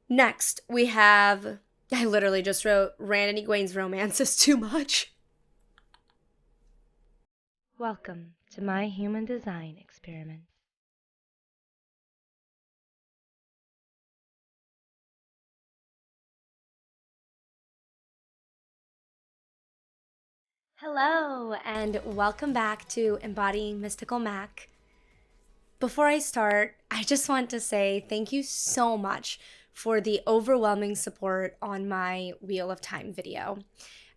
Next, we have, I literally just wrote, Randy Egwene's romance is too much. Welcome to my human design experiment. Hello, and welcome back to Embodying Mystical Mac. Before I start, I just want to say thank you so much for the overwhelming support on my Wheel of Time video.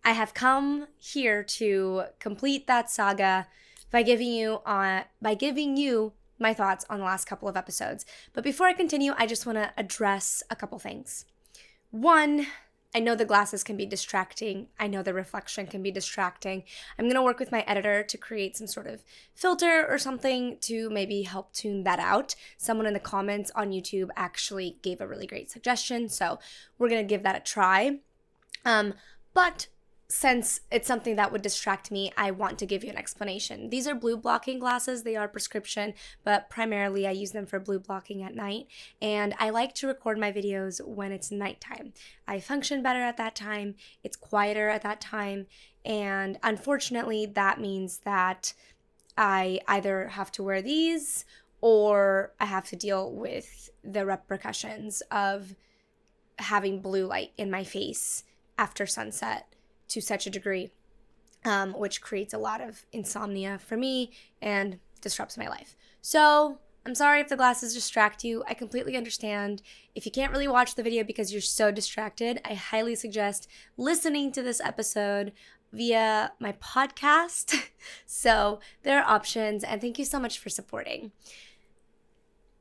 I have come here to complete that saga by giving you my thoughts on the last couple of episodes. But before I continue, I just want to address a couple things. One, I know the glasses can be distracting. I know the reflection can be distracting. I'm going to work with my editor to create some sort of filter or something to maybe help tune that out. Someone in the comments on YouTube actually gave a really great suggestion, so we're going to give that a try. But since it's something that would distract me, I want to give you an explanation. These are blue blocking glasses. They are prescription, but primarily I use them for blue blocking at night. And I like to record my videos when it's nighttime. I function better at that time. It's quieter at that time. And unfortunately, that means that I either have to wear these or I have to deal with the repercussions of having blue light in my face after sunset to such a degree, which creates a lot of insomnia for me and disrupts my life. So I'm sorry if the glasses distract you. I completely understand. If you can't really watch the video because you're so distracted, I highly suggest listening to this episode via my podcast. So there are options, and thank you so much for supporting.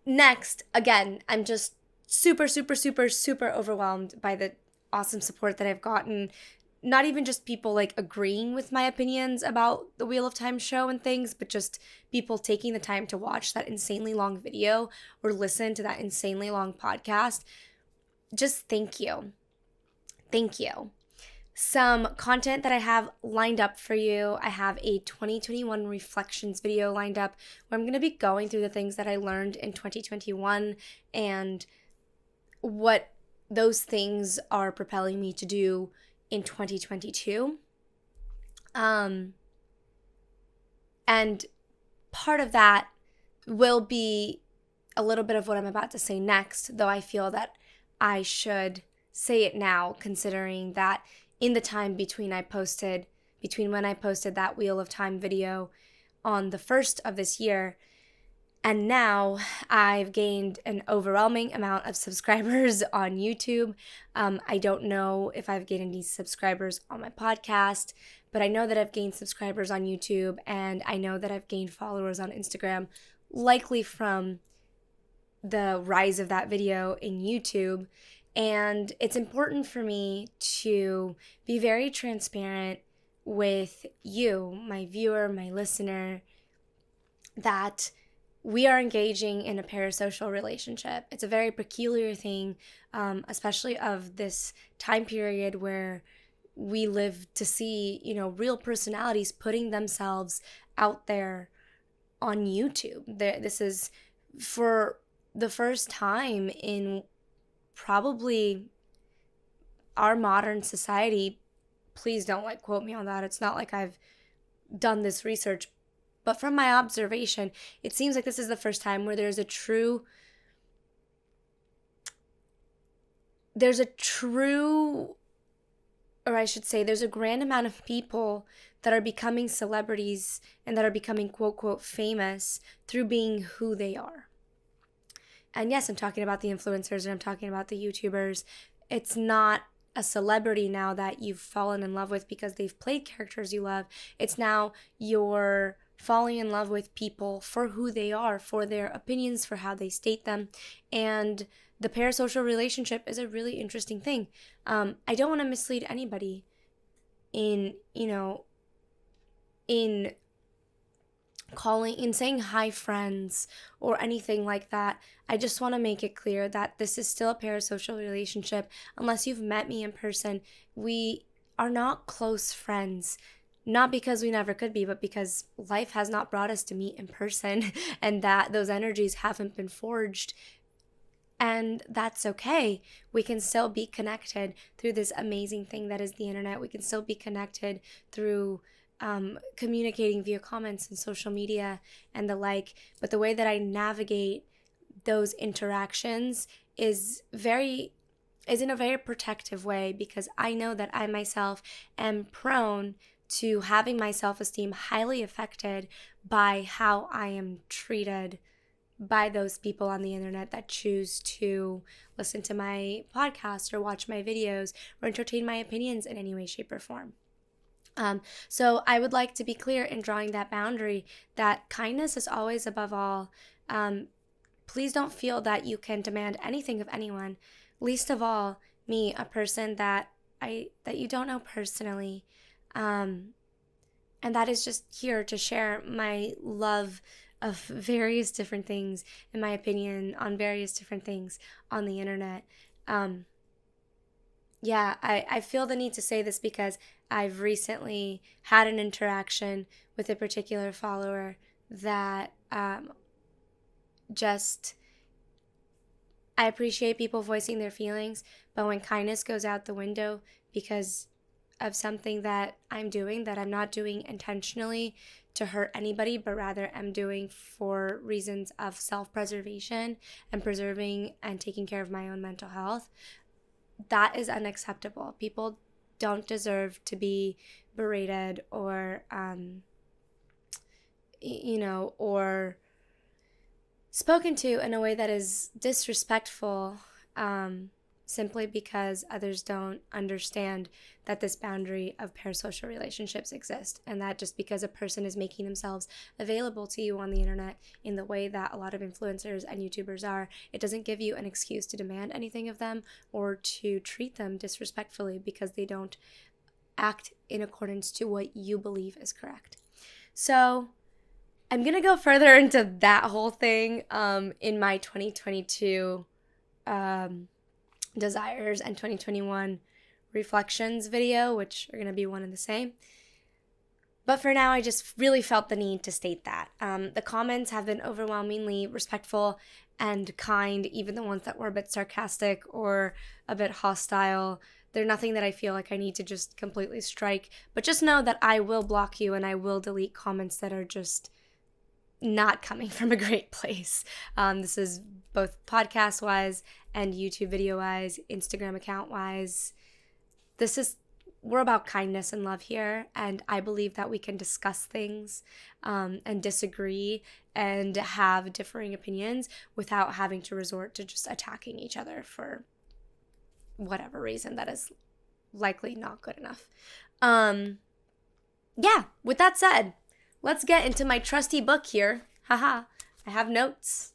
Next, again, I'm just super overwhelmed by the awesome support that I've gotten. Not even just people like agreeing with my opinions about the Wheel of Time show and things, but just people taking the time to watch that insanely long video or listen to that insanely long podcast. Just thank you. Thank you. Some content that I have lined up for you. I have a 2021 reflections video lined up where I'm going to be going through the things that I learned in 2021 and what those things are propelling me to do in 2022. And part of that will be a little bit of what I'm about to say next, though I feel that I should say it now, considering that in the time between when I posted that Wheel of Time video on the 1st of this year, and now I've gained an overwhelming amount of subscribers on YouTube. I don't know if I've gained any subscribers on my podcast, but I know that I've gained subscribers on YouTube, and I know that I've gained followers on Instagram, likely from the rise of that video in YouTube. And it's important for me to be very transparent with you, my viewer, my listener, that we are engaging in a parasocial relationship. It's a very peculiar thing, especially of this time period where we live to see, real personalities putting themselves out there on YouTube. This is for the first time in probably our modern society. Please don't quote me on that. It's not like I've done this research, but from my observation, it seems like this is the first time where there's a grand amount of people that are becoming celebrities and that are becoming quote, quote, famous through being who they are. And yes, I'm talking about the influencers and I'm talking about the YouTubers. It's not a celebrity now that you've fallen in love with because they've played characters you love. It's now you're falling in love with people for who they are, for their opinions, for how they state them. And the parasocial relationship is a really interesting thing. I don't want to mislead anybody in saying hi friends or anything like that. I just want to make it clear that this is still a parasocial relationship. Unless you've met me in person, we are not close friends. Not because we never could be, but because life has not brought us to meet in person and that those energies haven't been forged And that's okay. We can still be connected through this amazing thing that is the internet. We can still be connected through communicating via comments and social media and the like. But the way that I navigate those interactions is in a very protective way, because I know that I myself am prone to having my self-esteem highly affected by how I am treated by those people on the internet that choose to listen to my podcast or watch my videos or entertain my opinions in any way, shape, or form. So I would like to be clear in drawing that boundary that kindness is always above all. Please don't feel that you can demand anything of anyone, least of all me, a person that you don't know personally. And that is just here to share my love of various different things, in my opinion, on various different things on the internet. I feel the need to say this because I've recently had an interaction with a particular follower that I appreciate people voicing their feelings, but when kindness goes out the window because of something that I'm doing that I'm not doing intentionally to hurt anybody, but rather I'm doing for reasons of self-preservation and preserving and taking care of my own mental health, that is unacceptable. People don't deserve to be berated or, or spoken to in a way that is disrespectful, simply because others don't understand that this boundary of parasocial relationships exist, and that just because a person is making themselves available to you on the internet in the way that a lot of influencers and YouTubers are, it doesn't give you an excuse to demand anything of them or to treat them disrespectfully because they don't act in accordance to what you believe is correct. So I'm going to go further into that whole thing in my 2022 desires and 2021 reflections video, which are going to be one and the same. But for now, I just really felt the need to state that. The comments have been overwhelmingly respectful and kind, even the ones that were a bit sarcastic or a bit hostile. They're nothing that I feel like I need to just completely strike. But just know that I will block you and I will delete comments that are just not coming from a great place. This is both podcast-wise and YouTube video-wise, Instagram account-wise. We're about kindness and love here, and I believe that we can discuss things and disagree and have differing opinions without having to resort to just attacking each other for whatever reason that is likely not good enough. With that said, let's get into my trusty book here. Haha, I have notes.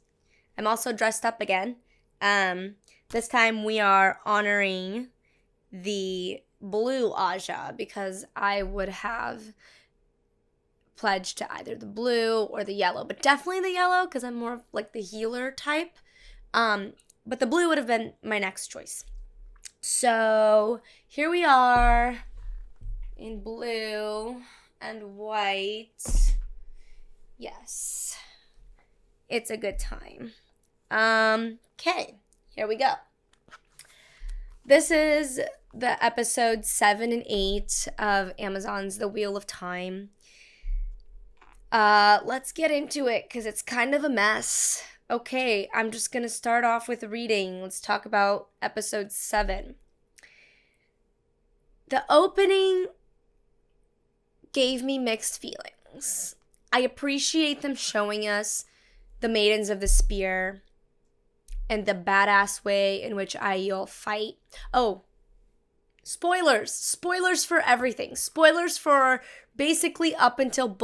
I'm also dressed up again. This time we are honoring the blue Aja because I would have pledged to either the blue or the yellow, but definitely the yellow because I'm more of like the healer type. But the blue would have been my next choice. So here we are in blue and white. Yes, it's a good time. Okay, here we go. This is the episode 7 and 8 of Amazon's The Wheel of Time. Let's get into it because it's kind of a mess. Okay, I'm just going to start off with reading. Let's talk about episode 7. The opening gave me mixed feelings. I appreciate them showing us the Maidens of the Spear and the badass way in which Aiel fight. Oh, spoilers. Spoilers for everything. Spoilers for basically up until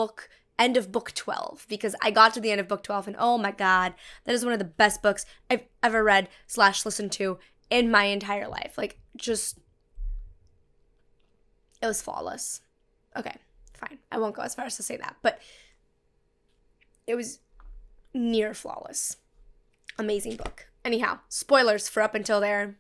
end of book 12, because I got to the end of book 12 and oh my god, that is one of the best books I've ever read / listened to in my entire life. Like, just, it was flawless. Okay, fine. I won't go as far as to say that, but it was near flawless. Amazing book. Anyhow, spoilers for up until there.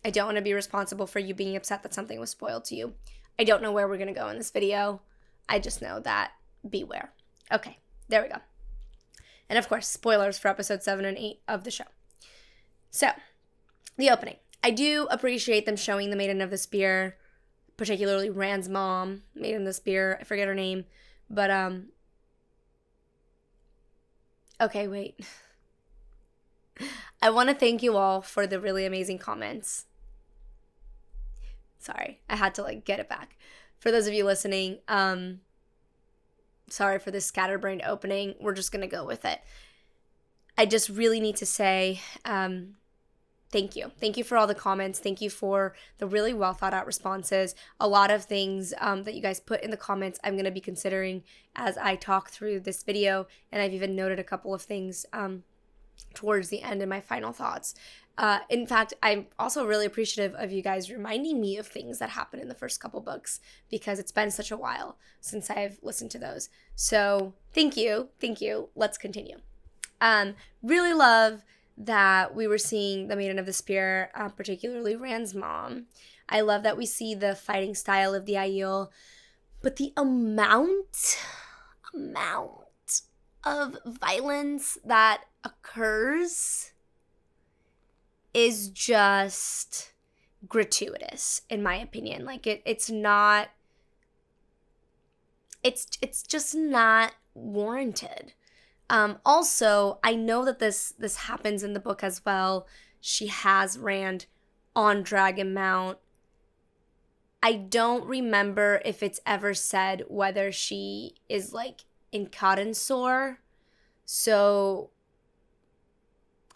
I don't want to be responsible for you being upset that something was spoiled to you. I don't know where we're going to go in this video. I just know that beware. Okay, there we go. And of course, spoilers for episode 7 and 8 of the show. So, the opening. I do appreciate them showing the Maiden of the Spear, particularly Rand's mom, Maiden of the Spear. I forget her name. But, okay, wait. I want to thank you all for the really amazing comments. Sorry, I had to get it back. For those of you listening, sorry for this scatterbrained opening. We're just going to go with it. I just really need to say thank you. Thank you for all the comments. Thank you for the really well thought out responses. A lot of things that you guys put in the comments I'm going to be considering as I talk through this video. And I've even noted a couple of things towards the end in my final thoughts. In fact, I'm also really appreciative of you guys reminding me of things that happened in the first couple books because it's been such a while since I've listened to those. So thank you. Thank you. Let's continue. Really love that we were seeing the Maiden of the Spear, particularly Rand's mom. I love that we see the fighting style of the Aiel, but the amount of violence that occurs is just gratuitous, in my opinion. It's just not warranted. Also, I know that this happens in the book as well. She has Rand on Dragon Mount. I don't remember if it's ever said whether she is in cotton sore. So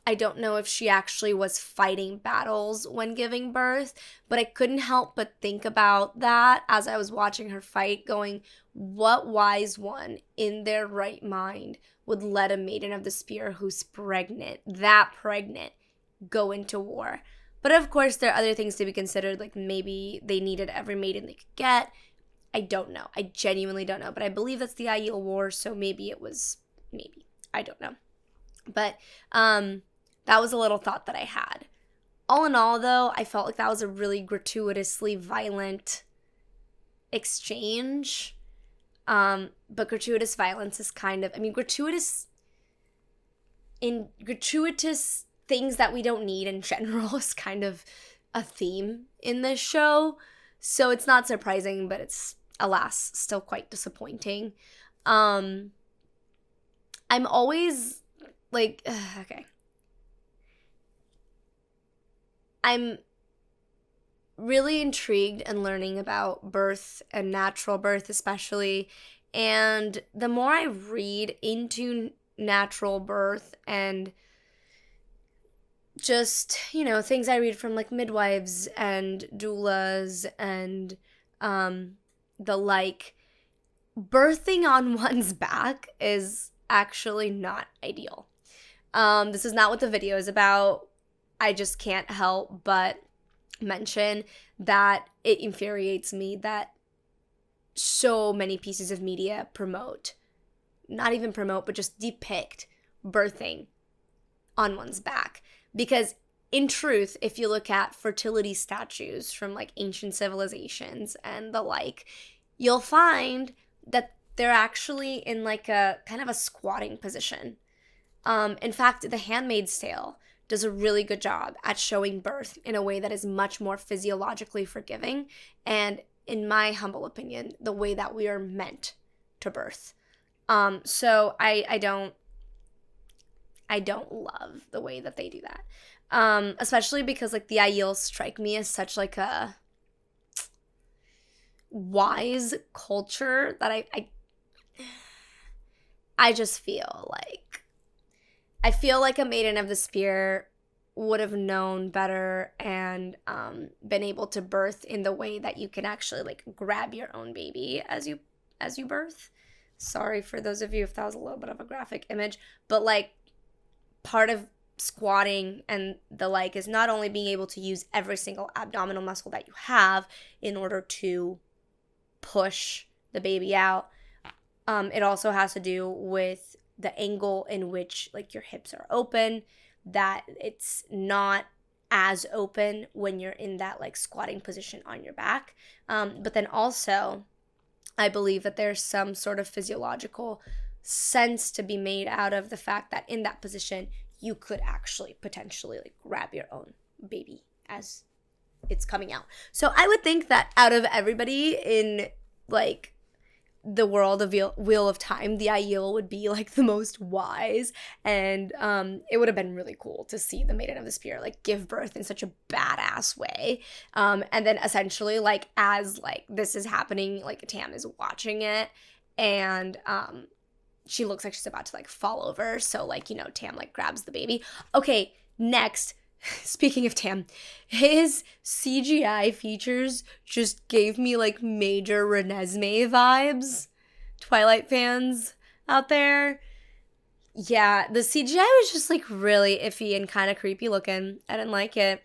I don't know if she actually was fighting battles when giving birth, but I couldn't help but think about that as I was watching her fight, going, what wise one in their right mind would let a Maiden of the Spear who's pregnant, go into war? But of course, there are other things to be considered, like maybe they needed every maiden they could get. I don't know. I genuinely don't know. But I believe that's the Aiel War, so maybe. I don't know. But that was a little thought that I had. All in all, though, I felt like that was a really gratuitously violent exchange. But gratuitous violence is gratuitous things that we don't need in general is kind of a theme in this show. So it's not surprising, but it's, alas, still quite disappointing. I'm always okay. I'm really intrigued and learning about birth and natural birth especially. And the more I read into natural birth and just, things I read from midwives and doulas and the like, birthing on one's back is actually not ideal. This is not what the video is about. I just can't help but mention that it infuriates me that so many pieces of media but just depict birthing on one's back. Because in truth, if you look at fertility statues from ancient civilizations and the like, you'll find that they're actually in a kind of a squatting position. In fact, The Handmaid's Tale does a really good job at showing birth in a way that is much more physiologically forgiving and, in my humble opinion, the way that we are meant to birth. So I don't love the way that they do that. Especially because the Aiel strike me as such a wise culture that I just feel I feel like a Maiden of the Spear would have known better and been able to birth in the way that you can actually grab your own baby as you birth. Sorry for those of you if that was a little bit of a graphic image, but part of squatting and the is not only being able to use every single abdominal muscle that you have in order to push the baby out. It also has to do with the angle in which your hips are open, that it's not as open when you're in that squatting position on your back. But then also, I believe that there's some sort of physiological sense to be made out of the fact that in that position, you could actually potentially like grab your own baby as it's coming out. So I would think that out of everybody in like the world of Wheel of Time, the Aiel would be like the most wise, and it would have been really cool to see the Maiden of the Spear like give birth in such a badass way, and then essentially like as like this is happening, like Tam is watching it, and she looks like she's about to like fall over, so like, you know, Tam like grabs the baby. Okay, next. Speaking of Tam, his CGI features just gave me like major Renesmee vibes. Twilight fans out there. Yeah, the CGI was just like really iffy and kind of creepy looking. I didn't like it.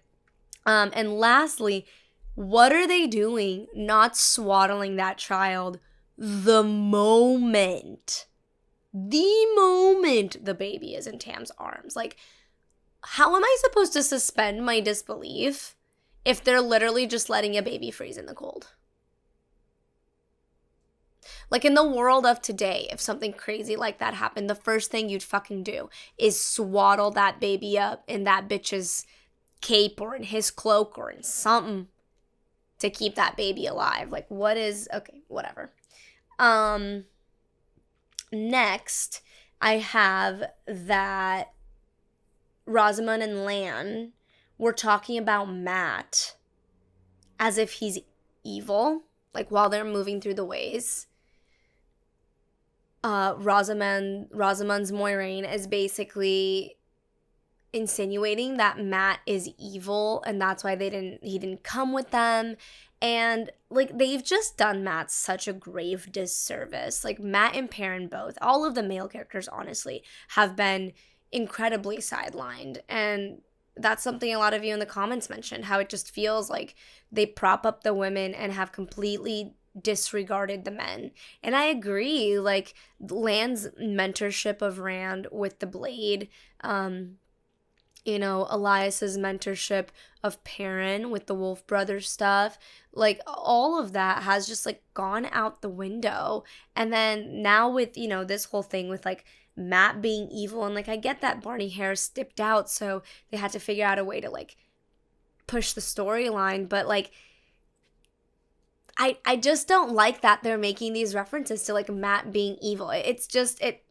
And lastly, what are they doing not swaddling that child the moment the baby is in Tam's arms? Like, how am I supposed to suspend my disbelief if they're literally just letting a baby freeze in the cold? Like, in the world of today, if something crazy like that happened, the first thing you'd fucking do is swaddle that baby up in that bitch's cape or in his cloak or in something to keep that baby alive. Like, what is... Okay, whatever. Next, I have that Rosamund and Lan were talking about Matt as if he's evil, like while they're moving through the ways. Rosamund's Moiraine is basically insinuating that Matt is evil and that's why he didn't come with them. And like they've just done Matt such a grave disservice. Like Matt and Perrin both, all of the male characters honestly have been incredibly sidelined, and that's something a lot of you in the comments mentioned, how it just feels like they prop up the women and have completely disregarded the men. And I agree, like Lan's mentorship of Rand with the blade, you know, Elias's mentorship of Perrin with the Wolf Brothers stuff, like all of that has just like gone out the window. And then now with, you know, this whole thing with like Matt being evil, and like I get that Barney Harris dipped out, so they had to figure out a way to like push the storyline, but like I just don't like that they're making these references to like Matt being evil. It's just it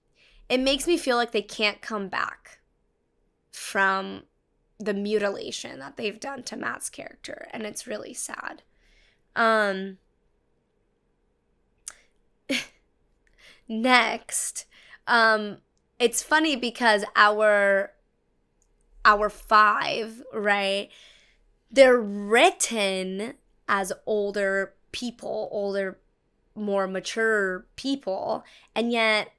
makes me feel like they can't come back from the mutilation that they've done to Matt's character, and it's really sad. Next, it's funny because our five, right, they're written as older people, more mature people, and yet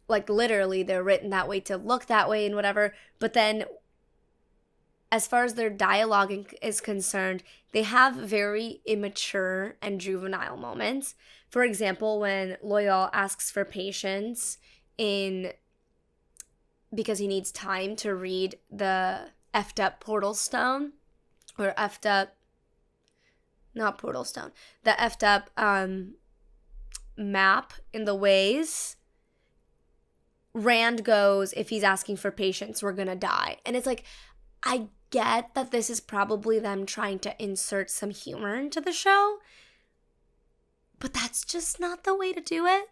like literally they're written that way to look that way and whatever. But then as far as their dialogue is concerned, they have very immature and juvenile moments. For example, when Loyal asks for patience because he needs time to read the effed up portal stone, or effed up, not portal stone, the effed up map in the ways. Rand goes, if he's asking for patience, we're gonna die. And it's like, I get that this is probably them trying to insert some humor into the show, but that's just not the way to do it.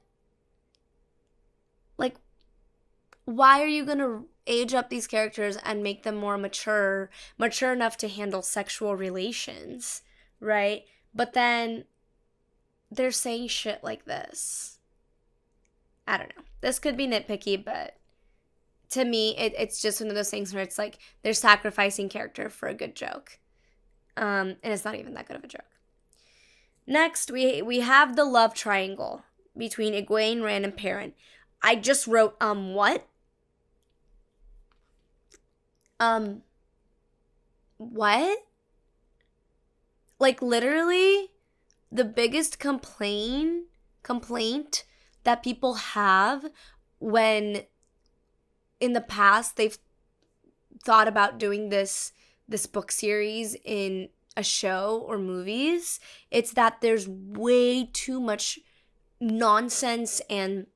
Like, why are you gonna age up these characters and make them more mature enough to handle sexual relations, right? But then they're saying shit like this. I don't know. This could be nitpicky, but to me, it's just one of those things where it's like they're sacrificing character for a good joke. And it's not even that good of a joke. Next, we have the love triangle between Egwene, Rand, and Perrin. I just wrote, what? What? Like, literally, the biggest complaint that people have when in the past they've thought about doing this book series in a show or movies, it's that there's way too much nonsense and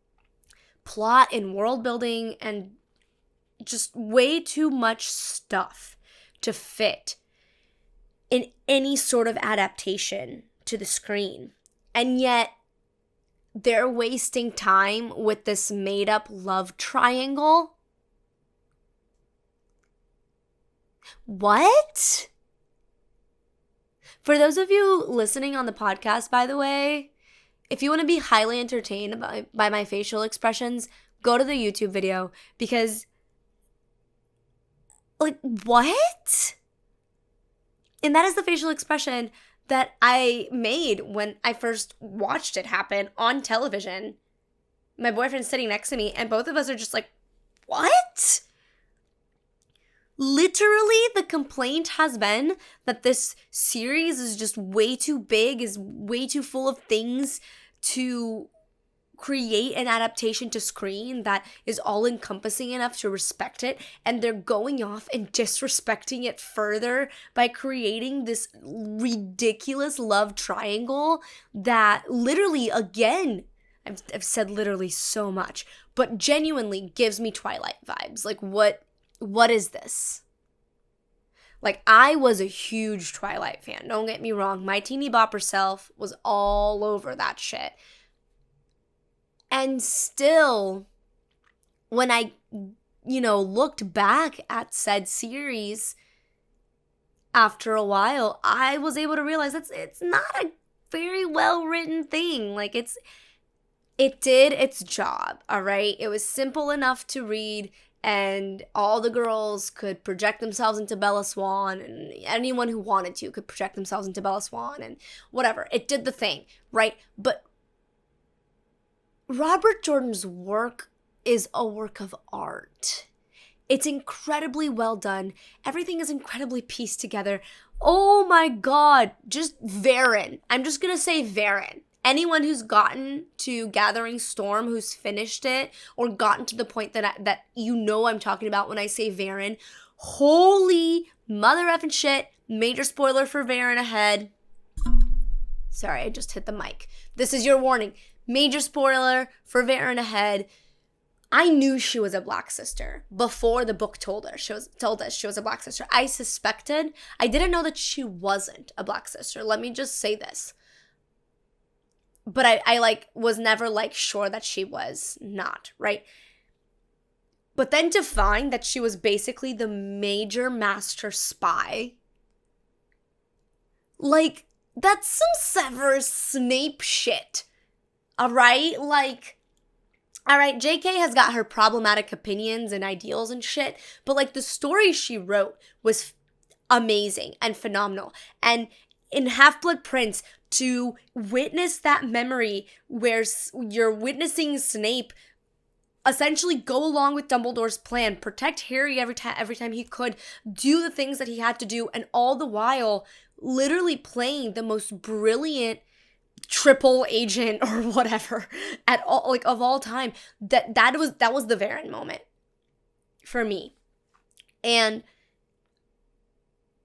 plot and world building and just way too much stuff to fit in any sort of adaptation to the screen. And yet, they're wasting time with this made-up love triangle. What? For those of you listening on the podcast, by the way, if you want to be highly entertained by my facial expressions, go to the YouTube video, because, like, what? And that is the facial expression that I made when I first watched it happen on television. My boyfriend's sitting next to me, and both of us are just like, what? Literally, the complaint has been that this series is just way too big, is way too full of things to create an adaptation to screen that is all-encompassing enough to respect it, and they're going off and disrespecting it further by creating this ridiculous love triangle that literally, again, I've said literally so much, but genuinely gives me Twilight vibes. Like, what is this? Like, I was a huge Twilight fan, don't get me wrong. My teeny bopper self was all over that shit. And still, when I, looked back at said series after a while, I was able to realize it's not a very well-written thing. Like, it did its job, all right? It was simple enough to read, and all the girls could project themselves into Bella Swan, and anyone who wanted to could project themselves into Bella Swan, and whatever. It did the thing, right? But Robert Jordan's work is a work of art. It's incredibly well done. Everything is incredibly pieced together. Oh my God, just Varen. I'm just going to say Varen. Anyone who's gotten to Gathering Storm, who's finished it, or gotten to the point that I'm talking about when I say Varen, holy mother effing shit. Major spoiler for Varen ahead. Sorry, I just hit the mic. This is your warning. Major spoiler for Varen ahead. I knew she was a Black Sister before the book told us she was a Black Sister. I suspected. I didn't know that she wasn't a Black Sister. Let me just say this. But I was never sure that she was not, right? But then to find that she was basically the major master spy, that's some Severus Snape shit. All right? All right, JK has got her problematic opinions and ideals and shit, but the story she wrote was amazing and phenomenal. And in Half-Blood Prince, to witness that memory where you're witnessing Snape essentially go along with Dumbledore's plan, protect Harry every time he could, do the things that he had to do, and all the while literally playing the most brilliant triple agent or whatever at all, of all time. That was the Varen moment for me. And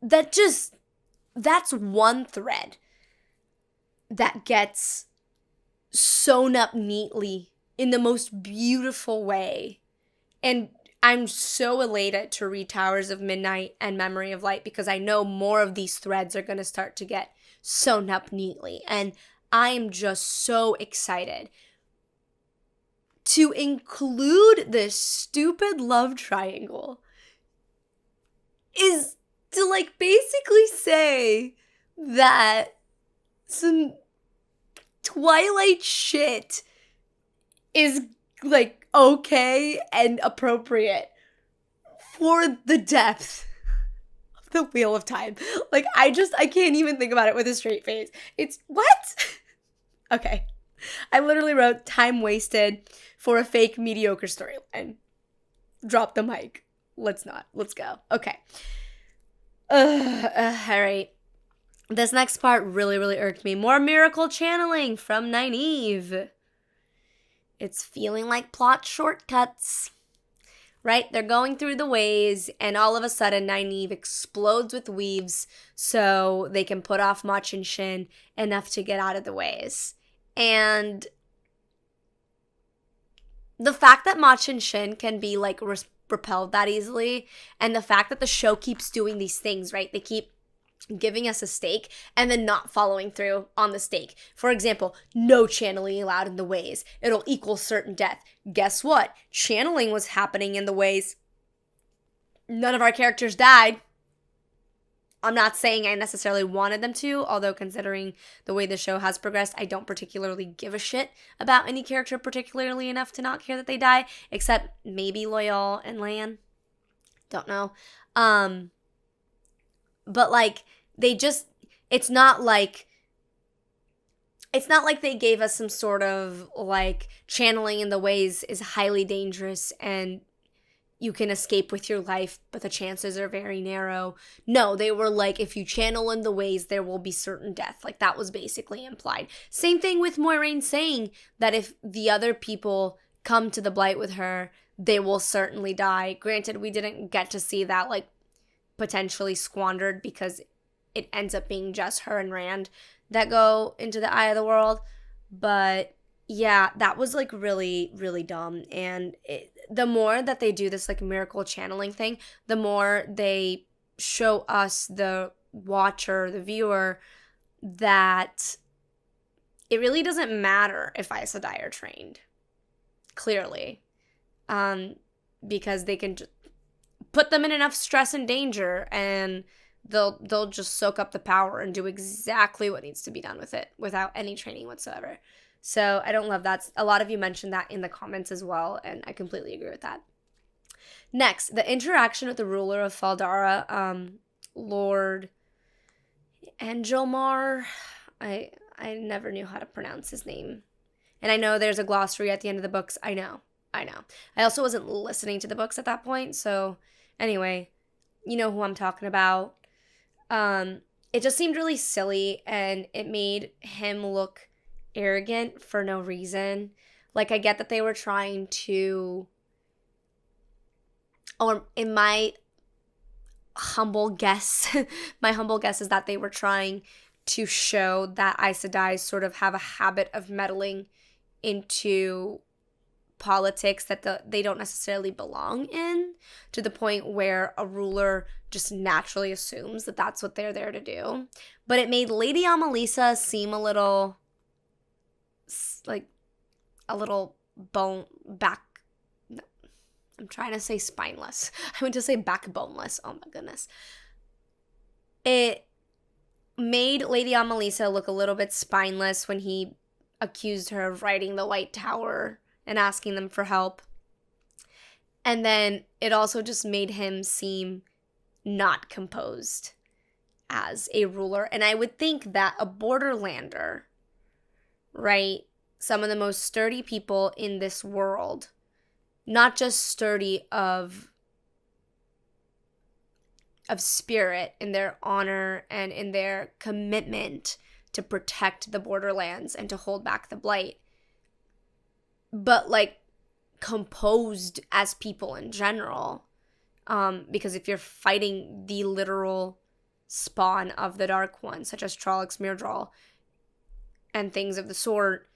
that's one thread that gets sewn up neatly in the most beautiful way. And I'm so elated to read Towers of Midnight and Memory of Light, because I know more of these threads are going to start to get sewn up neatly. And I am just so excited to include this stupid love triangle is to basically say that some Twilight shit is okay and appropriate for the depth of the Wheel of Time. I can't even think about it with a straight face. It's what? Okay. I literally wrote time wasted for a fake mediocre storyline. Drop the mic. Let's not. Let's go. Okay. All right. This next part really, really irked me. More miracle channeling from Nynaeve. It's feeling like plot shortcuts. Right? They're going through the ways, and all of a sudden Nynaeve explodes with weaves so they can put off Mach and Shin enough to get out of the ways. And the fact that Mach and Shin can be repelled that easily. And the fact that the show keeps doing these things, right? They keep giving us a stake and then not following through on the stake. For example, no channeling allowed in the ways. It'll equal certain death. Guess what? Channeling was happening in the ways. None of our characters died. I'm not saying I necessarily wanted them to, although considering the way the show has progressed, I don't particularly give a shit about any character particularly enough to not care that they die, except maybe Loyal and Lan. Don't know. But like, it's not like they gave us some sort of like channeling in the ways is highly dangerous and you can escape with your life, but the chances are very narrow. No, they were like, if you channel in the ways, there will be certain death. Like, that was basically implied. Same thing with Moiraine saying that if the other people come to the Blight with her, they will certainly die. Granted, we didn't get to see that, like, potentially squandered because it ends up being just her and Rand that go into the Eye of the World. But yeah, that was like really, really dumb. And the more that they do this like miracle channeling thing, the more they show us, the watcher, the viewer, that it really doesn't matter if Aes Sedai are trained. Clearly. Because they can just put them in enough stress and danger and they'll just soak up the power and do exactly what needs to be done with it without any training whatsoever. So I don't love that. A lot of you mentioned that in the comments as well, and I completely agree with that. Next, the interaction with the ruler of Faldara, Lord Angelmar. I never knew how to pronounce his name. And I know there's a glossary at the end of the books. I know. I also wasn't listening to the books at that point, so anyway, you know who I'm talking about. It just seemed really silly, and it made him look arrogant for no reason. Like, I get that they were trying to, or in my humble guess, my humble guess is that they were trying to show that Aes Sedai sort of have a habit of meddling into politics that they don't necessarily belong in, to the point where a ruler just naturally assumes that that's what they're there to do. But it made Lady Amalisa seem a little bone back. No, I'm trying to say spineless. I went to say backboneless. Oh my goodness. It made Lady Amalisa look a little bit spineless when he accused her of riding the White Tower and asking them for help. And then it also just made him seem not composed as a ruler. And I would think that a Borderlander, right, some of the most sturdy people in this world, not just sturdy of spirit in their honor and in their commitment to protect the borderlands and to hold back the Blight, but like composed as people in general. Because if you're fighting the literal spawn of the Dark One, such as Trollocs Myrddraal and things of the sort,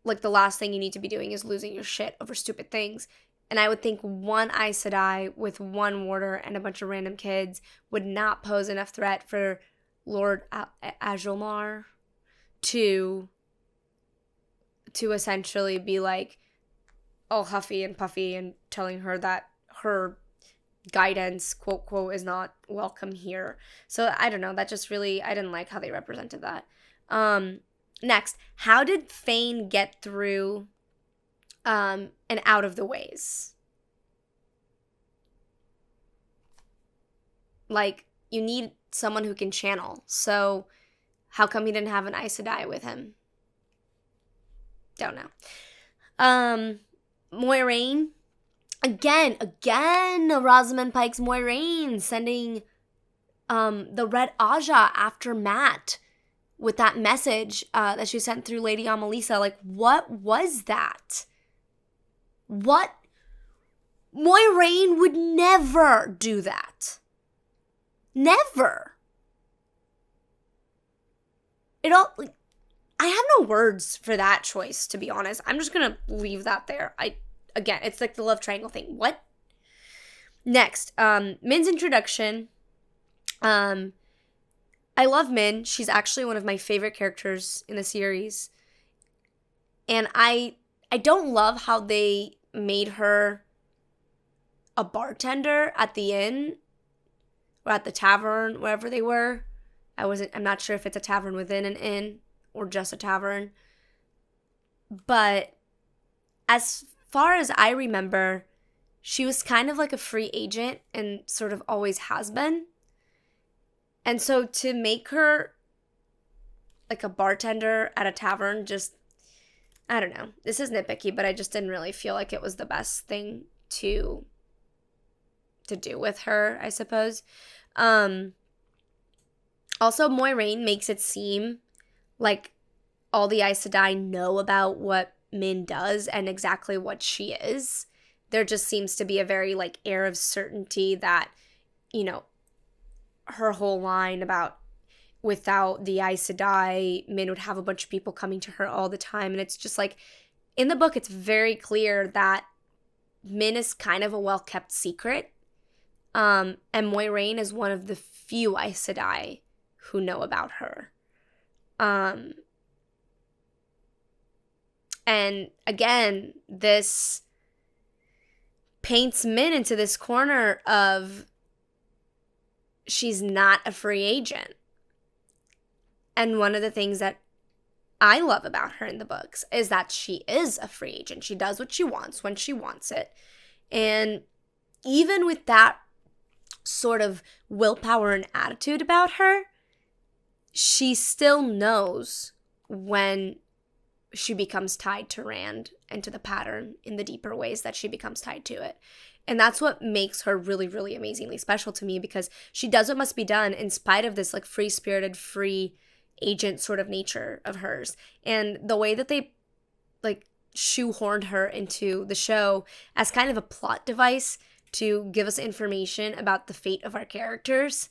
like the last thing you need to be doing is losing your shit over stupid things. And I would think one Aes Sedai with one warder and a bunch of random kids would not pose enough threat for Lord Agelmar to essentially be like all huffy and puffy and telling her that her guidance, quote, quote, is not welcome here. So I don't know, that just really, I didn't like how they represented that. Next, how did Fane get through and out of the ways? Like, you need someone who can channel, so how come he didn't have an Aes Sedai with him? Don't know. Moiraine, again, Rosamund Pike's Moiraine sending the Red Aja after Mat with that message that she sent through Lady Amalisa. Like, what was that? What? Moiraine would never do that. Never. I have no words for that choice, to be honest. I'm just gonna leave that there. Again, it's like the love triangle thing. What? Next, Min's introduction. I love Min. She's actually one of my favorite characters in the series. And I don't love how they made her a bartender at the inn or at the tavern, wherever they were. I'm not sure if it's a tavern within an inn or just a tavern. But as far as I remember, she was kind of like a free agent and sort of always has been. And so to make her like a bartender at a tavern, just, I don't know. This is nitpicky, but I just didn't really feel like it was the best thing to do with her, I suppose. Also, Moiraine makes it seem like all the Aes Sedai know about what Min does and exactly what she is. There just seems to be a very, like, air of certainty that, you know, her whole line about without the Aes Sedai, Min would have a bunch of people coming to her all the time. And it's just like, in the book, it's very clear that Min is kind of a well-kept secret. And Moiraine is one of the few Aes Sedai who know about her. And again, this paints Min into this corner of she's not a free agent. And one of the things that I love about her in the books is that she is a free agent. She does what she wants when she wants it. And even with that sort of willpower and attitude about her, she still knows when she becomes tied to Rand and to the pattern in the deeper ways that she becomes tied to it. And that's what makes her really, really amazingly special to me, because she does what must be done in spite of this like free-spirited, free agent sort of nature of hers. And the way that they like shoehorned her into the show as kind of a plot device to give us information about the fate of our characters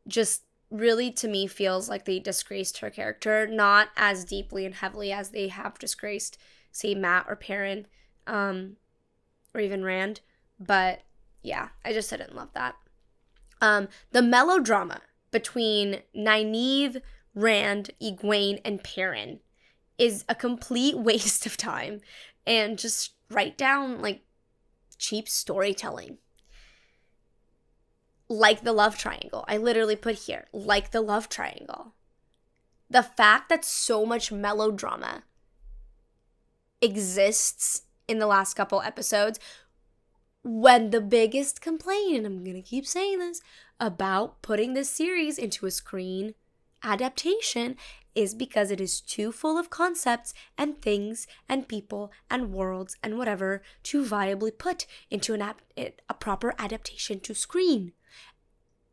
just really, to me, feels like they disgraced her character, not as deeply and heavily as they have disgraced, say, Mat or Perrin, or even Rand. But yeah, I just didn't love that. The melodrama between Nynaeve, Rand, Egwene, and Perrin is a complete waste of time and just write down like cheap storytelling. Like the love triangle. I literally put here, like the love triangle. The fact that so much melodrama exists in the last couple episodes, when the biggest complaint, and I'm going to keep saying this, about putting this series into a screen adaptation is because it is too full of concepts and things and people and worlds and whatever to viably put into a proper adaptation to screen.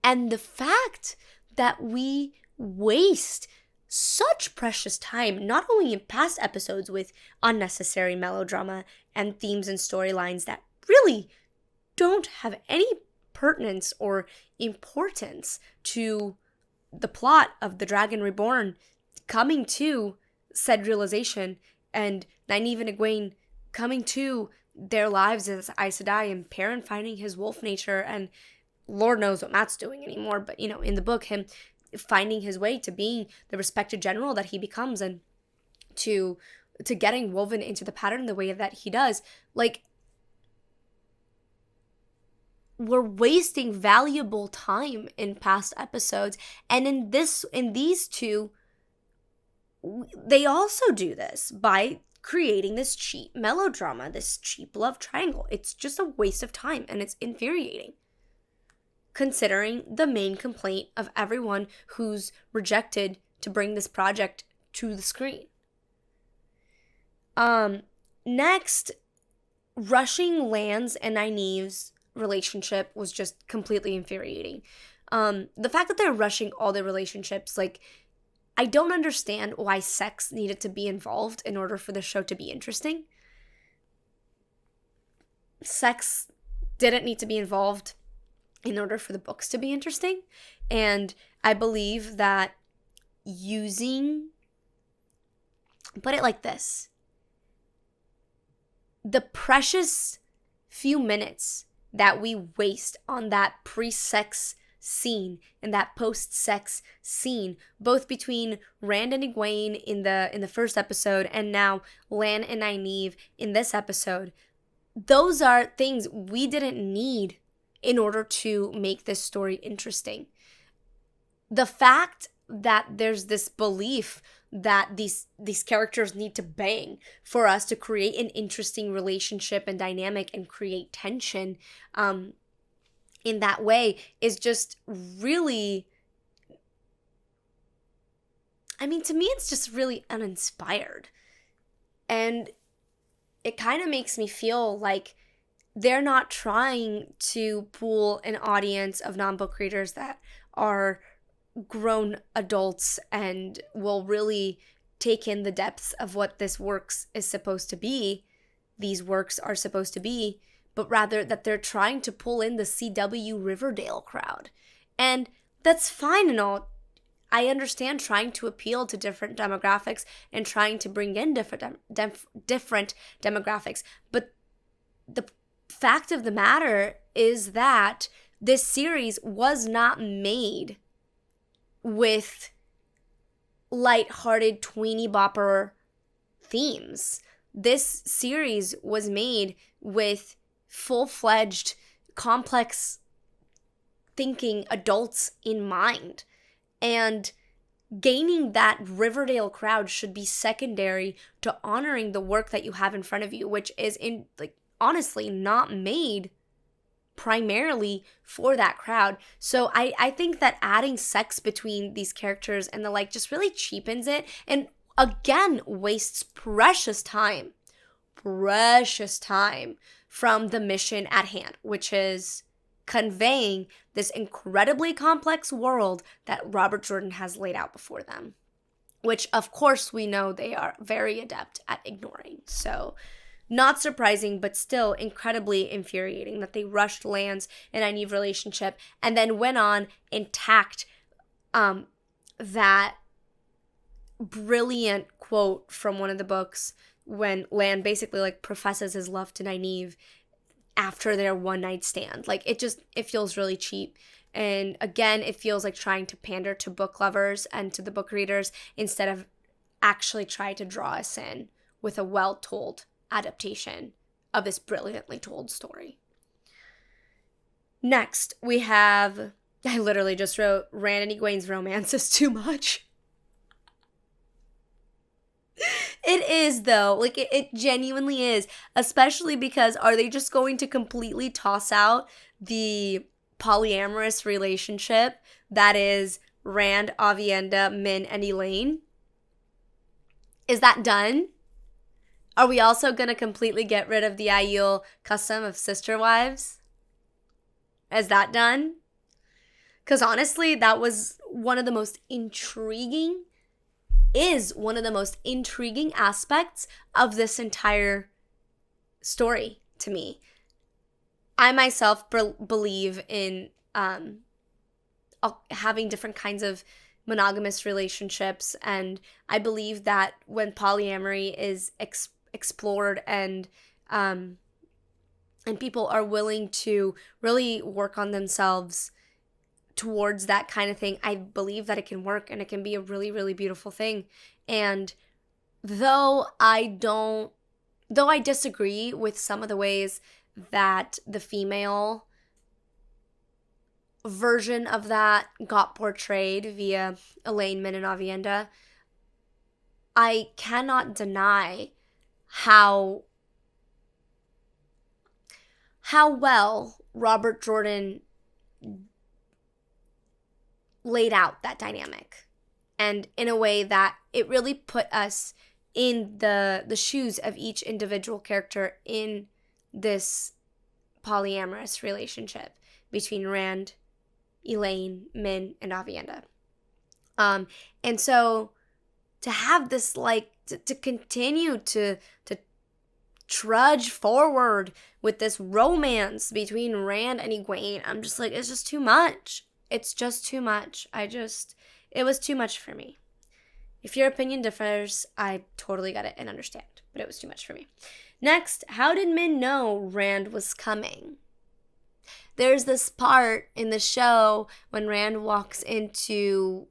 And the fact that we waste such precious time, not only in past episodes with unnecessary melodrama and themes and storylines that really don't have any pertinence or importance to the plot of The Dragon Reborn coming to said realization, and Nynaeve and Egwene coming to their lives as Aes Sedai, and Perrin finding his wolf nature, and Lord knows what Mat's doing anymore, but, you know, in the book, him finding his way to being the respected general that he becomes, and to getting woven into the pattern the way that he does. Like, we're wasting valuable time in past episodes, and in these two, they also do this by creating this cheap melodrama, this cheap love triangle. It's just a waste of time, and it's infuriating, considering the main complaint of everyone who's rejected to bring this project to the screen. Next, rushing Lan's and Nynaeve's relationship was just completely infuriating. The fact that they're rushing all their relationships, like, I don't understand why sex needed to be involved in order for the show to be interesting. Sex didn't need to be involved in order for the books to be interesting. And I believe that put it like this, the precious few minutes that we waste on that pre-sex scene and that post-sex scene, both between Rand and Egwene in the first episode and now Lan and Nynaeve in this episode, those are things we didn't need in order to make this story interesting. The fact that there's this belief that these characters need to bang for us to create an interesting relationship and dynamic and create tension in that way is just really, I mean, to me, it's just really uninspired. And it kind of makes me feel like they're not trying to pull an audience of non-book readers that are grown adults and will really take in the depths of what this works is supposed to be, these works are supposed to be, but rather that they're trying to pull in the CW Riverdale crowd. And that's fine and all. I understand trying to appeal to different demographics and trying to bring in different demographics, but the fact of the matter is that this series was not made with lighthearted tweeny bopper themes. This series was made with full-fledged, complex thinking adults in mind. And gaining that Riverdale crowd should be secondary to honoring the work that you have in front of you, which is honestly not made primarily for that crowd. So I think that adding sex between these characters and the like just really cheapens it and again wastes precious time from the mission at hand, which is conveying this incredibly complex world that Robert Jordan has laid out before them, which of course we know they are very adept at ignoring. So not surprising, but still incredibly infuriating that they rushed Lan's and Nynaeve relationship and then went on and tacked that brilliant quote from one of the books when Lan basically like professes his love to Nynaeve after their one night stand. Like it feels really cheap. And again, it feels like trying to pander to book lovers and to the book readers instead of actually try to draw us in with a well-told adaptation of this brilliantly told story. Next, we have, I literally just wrote, Rand and Egwene's romance is too much. It is, though. Like, it genuinely is. Especially because are they just going to completely toss out the polyamorous relationship that is Rand, Aviendha, Min, and Elaine? Is that done? Are we also going to completely get rid of the Aiel custom of sister wives? Is that done? Because honestly, that was one of the most intriguing aspects of this entire story to me. I myself believe in having different kinds of monogamous relationships, and I believe that when polyamory is explored and people are willing to really work on themselves towards that kind of thing, I believe that it can work and it can be a really, really beautiful thing. And though I disagree with some of the ways that the female version of that got portrayed via Elaine, Min, and Aviendha, I cannot deny how well Robert Jordan laid out that dynamic, and in a way that it really put us in the shoes of each individual character in this polyamorous relationship between Rand, Elaine, Min, and Aviendha. And so to have this, like, to continue to trudge forward with this romance between Rand and Egwene, I'm just like, it's just too much. It's just too much. It was too much for me. If your opinion differs, I totally get it and understand, but it was too much for me. Next, how did Min know Rand was coming? There's this part in the show when Rand walks into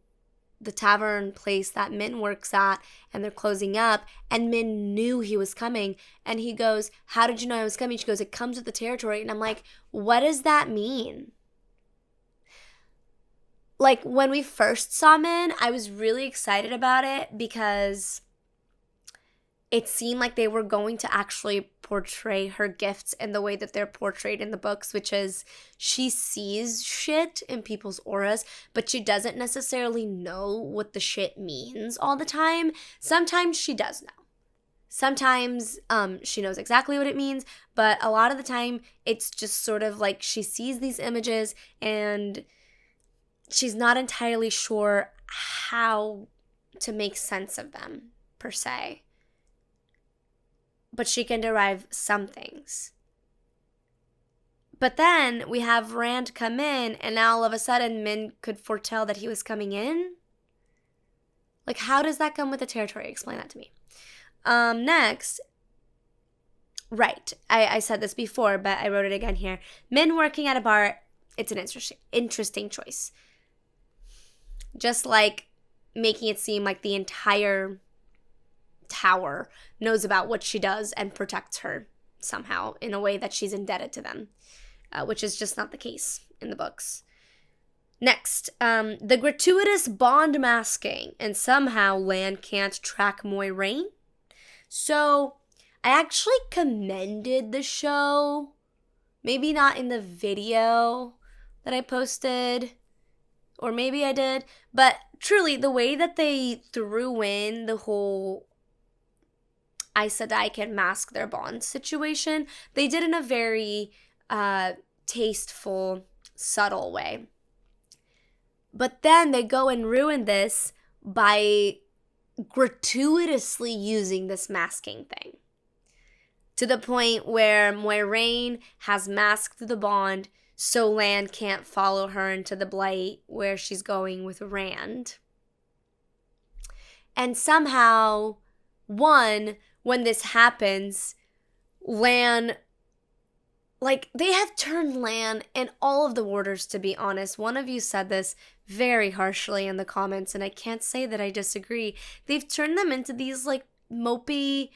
the tavern place that Min works at and they're closing up, and Min knew he was coming, and he goes, how did you know I was coming? She goes, it comes with the territory. And I'm like, what does that mean? Like, when we first saw Min, I was really excited about it because it seemed like they were going to actually portray her gifts in the way that they're portrayed in the books, which is she sees shit in people's auras, but she doesn't necessarily know what the shit means all the time. Sometimes she does know. Sometimes she knows exactly what it means, but a lot of the time it's just sort of like she sees these images and she's not entirely sure how to make sense of them, per se. But she can derive some things. But then we have Rand come in, and now all of a sudden Min could foretell that he was coming in? Like, how does that come with the territory? Explain that to me. Next, right, I said this before, but I wrote it again here. Min working at a bar, it's an interesting choice. Just like making it seem like the entire tower knows about what she does and protects her somehow in a way that she's indebted to them, which is just not the case in the books. Next, the gratuitous bond masking, and somehow Lan can't track Moiraine. So I actually commended the show, maybe not in the video that I posted, or maybe I did, but truly the way that they threw in the whole Aes Sedai can mask their bond situation, they did in a very tasteful, subtle way. But then they go and ruin this by gratuitously using this masking thing. To the point where Moiraine has masked the bond so Lan can't follow her into the Blight where she's going with Rand. And somehow, when this happens, Lan, like, they have turned Lan and all of the warders, to be honest. One of you said this very harshly in the comments, and I can't say that I disagree. They've turned them into these, like, mopey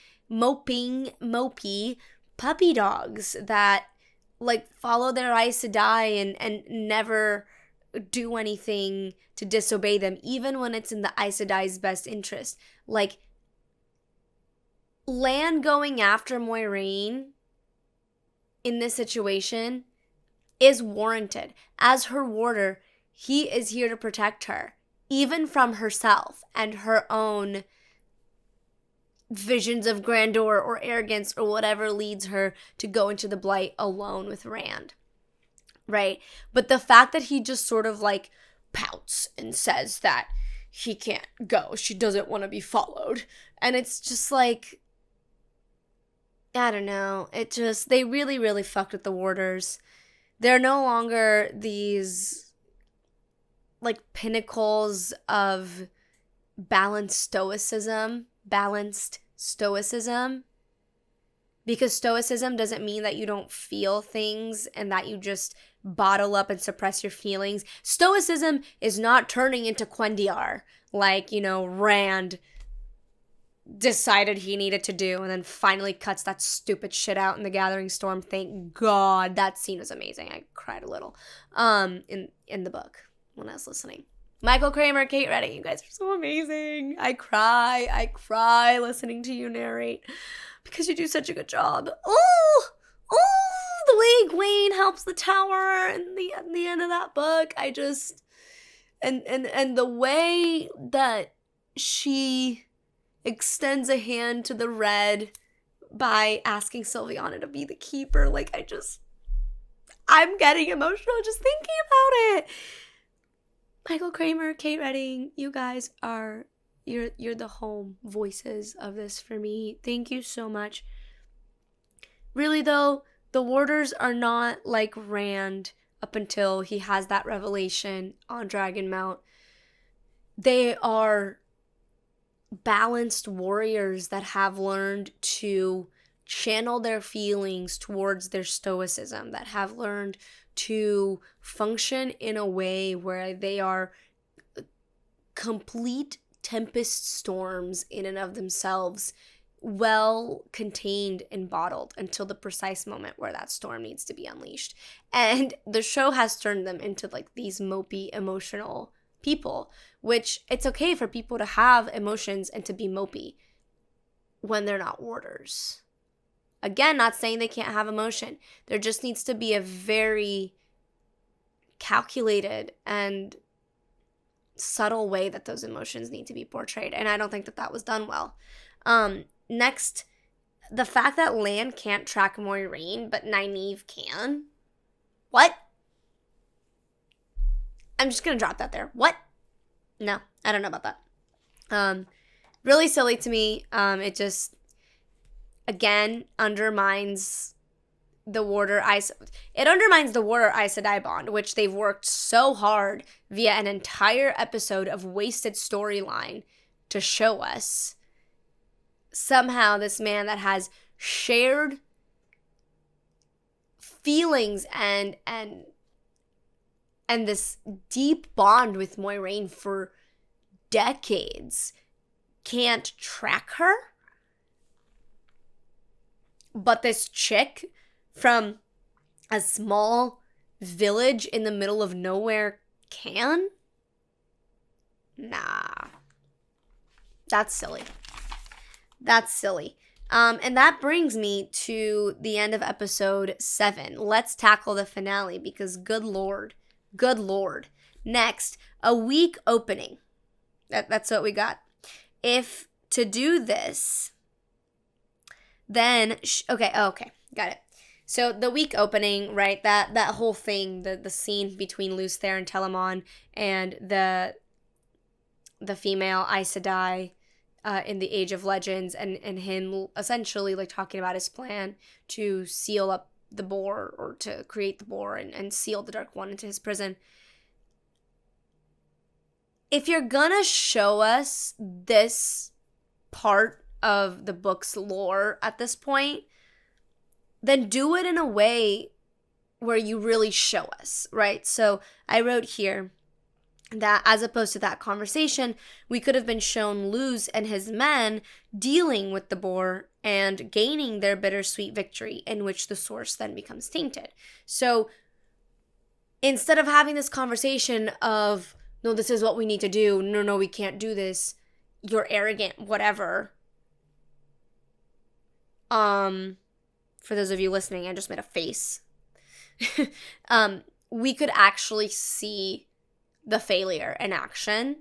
puppy dogs that, like, follow their Aes Sedai and never do anything to disobey them, even when it's in the Aes Sedai's best interest. Like, Lan going after Moiraine in this situation is warranted. As her warder, he is here to protect her, even from herself and her own visions of grandeur or arrogance or whatever leads her to go into the Blight alone with Rand, right? But the fact that he just sort of like pouts and says that he can't go, she doesn't want to be followed, and it's just like, I don't know. It just, they really, really fucked with the warders. They're no longer these, like, pinnacles of balanced stoicism. Because stoicism doesn't mean that you don't feel things and that you just bottle up and suppress your feelings. Stoicism is not turning into Quendiar, like, Rand decided he needed to do, and then finally cuts that stupid shit out in the Gathering Storm. Thank God. That scene was amazing. I cried a little in the book when I was listening. Michael Kramer, Kate Redding, you guys are so amazing. I cry listening to you narrate because you do such a good job. Oh, the way Egwene helps the tower in the end of that book. I just, and the way that she extends a hand to the red by asking Sylviana to be the keeper. Like, I'm getting emotional just thinking about it. Michael Kramer, Kate Redding, you guys are, you're the home voices of this for me. Thank you so much. Really though, the warders are not like Rand up until he has that revelation on Dragon Mount. They are balanced warriors that have learned to channel their feelings towards their stoicism, that have learned to function in a way where they are complete tempest storms in and of themselves, well contained and bottled until the precise moment where that storm needs to be unleashed. And the show has turned them into like these mopey, emotional people, which it's okay for people to have emotions and to be mopey when they're not warders. Again, not saying they can't have emotion. There just needs to be a very calculated and subtle way that those emotions need to be portrayed. And I don't think that that was done well. Next, the fact that Lan can't track Moiraine, but Nynaeve can. What? I'm just going to drop that there. What? No, I don't know about that. Really silly to me. It just, again, undermines the Warder Aes Sedai bond, which they've worked so hard via an entire episode of wasted storyline to show us. Somehow this man that has shared feelings and this deep bond with Moiraine for decades can't track her. But this chick from a small village in the middle of nowhere can? Nah. That's silly. That's silly. And that brings me to the end of episode 7. Let's tackle the finale because good lord. Good lord. Next, a week opening. That's what we got. If to do this, then, okay, got it. So the week opening, right, that whole thing, the scene between Luther and Telamon and the female Aes Sedai in the Age of Legends and him essentially like talking about his plan to seal up the boar or to create the boar and seal the Dark One into his prison. If you're gonna show us this part of the book's lore at this point, then do it in a way where you really show us, right? So I wrote here that as opposed to that conversation, we could have been shown Luz and his men dealing with the boar and gaining their bittersweet victory, in which the source then becomes tainted. So instead of having this conversation of, no, this is what we need to do, no, we can't do this, you're arrogant, whatever. For those of you listening, I just made a face. We could actually see the failure in action.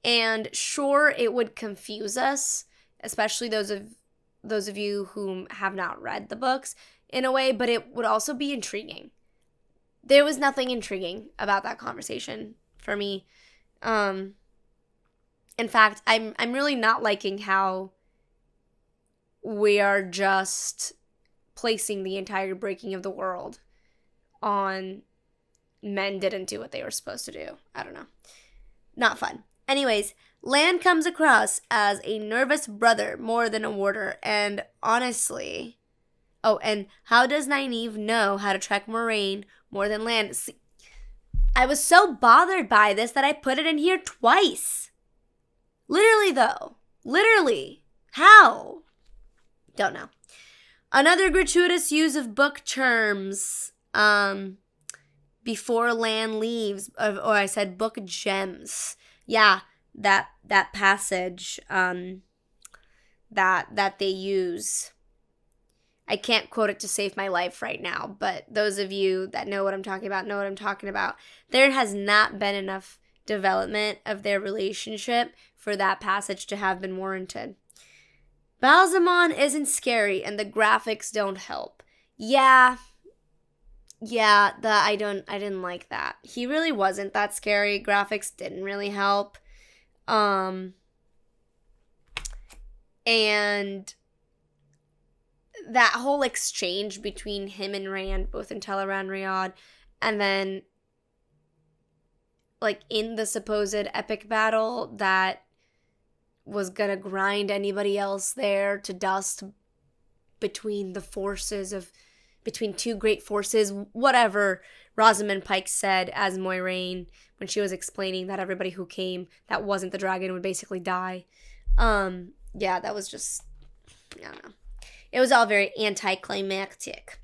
And sure, it would confuse us, especially those of you who have not read the books in a way, but it would also be intriguing. There was nothing intriguing about that conversation for me. In fact, I'm really not liking how we are just placing the entire breaking of the world on men didn't do what they were supposed to do. I don't know. Not fun. Anyways, Lan comes across as a nervous brother more than a warder, and honestly... Oh, and how does Nynaeve know how to track Moiraine more than Lan? See, I was so bothered by this that I put it in here twice. Literally, though. Literally. How? Don't know. Another gratuitous use of book terms before Lan leaves, or I said book gems. Yeah, that passage that they use. I can't quote it to save my life right now, but those of you that know what I'm talking about know what I'm talking about. There has not been enough development of their relationship for that passage to have been warranted. Balsamon isn't scary and the graphics don't help. Yeah, I didn't like that. He really wasn't that scary. Graphics didn't really help. And that whole exchange between him and Rand, both in Teleran Riyadh, and then like in the supposed epic battle that was gonna grind anybody else there to dust between between two great forces, whatever Rosamund Pike said as Moiraine when she was explaining that everybody who came that wasn't the dragon would basically die. Yeah, that was just, I don't know. It was all very anticlimactic.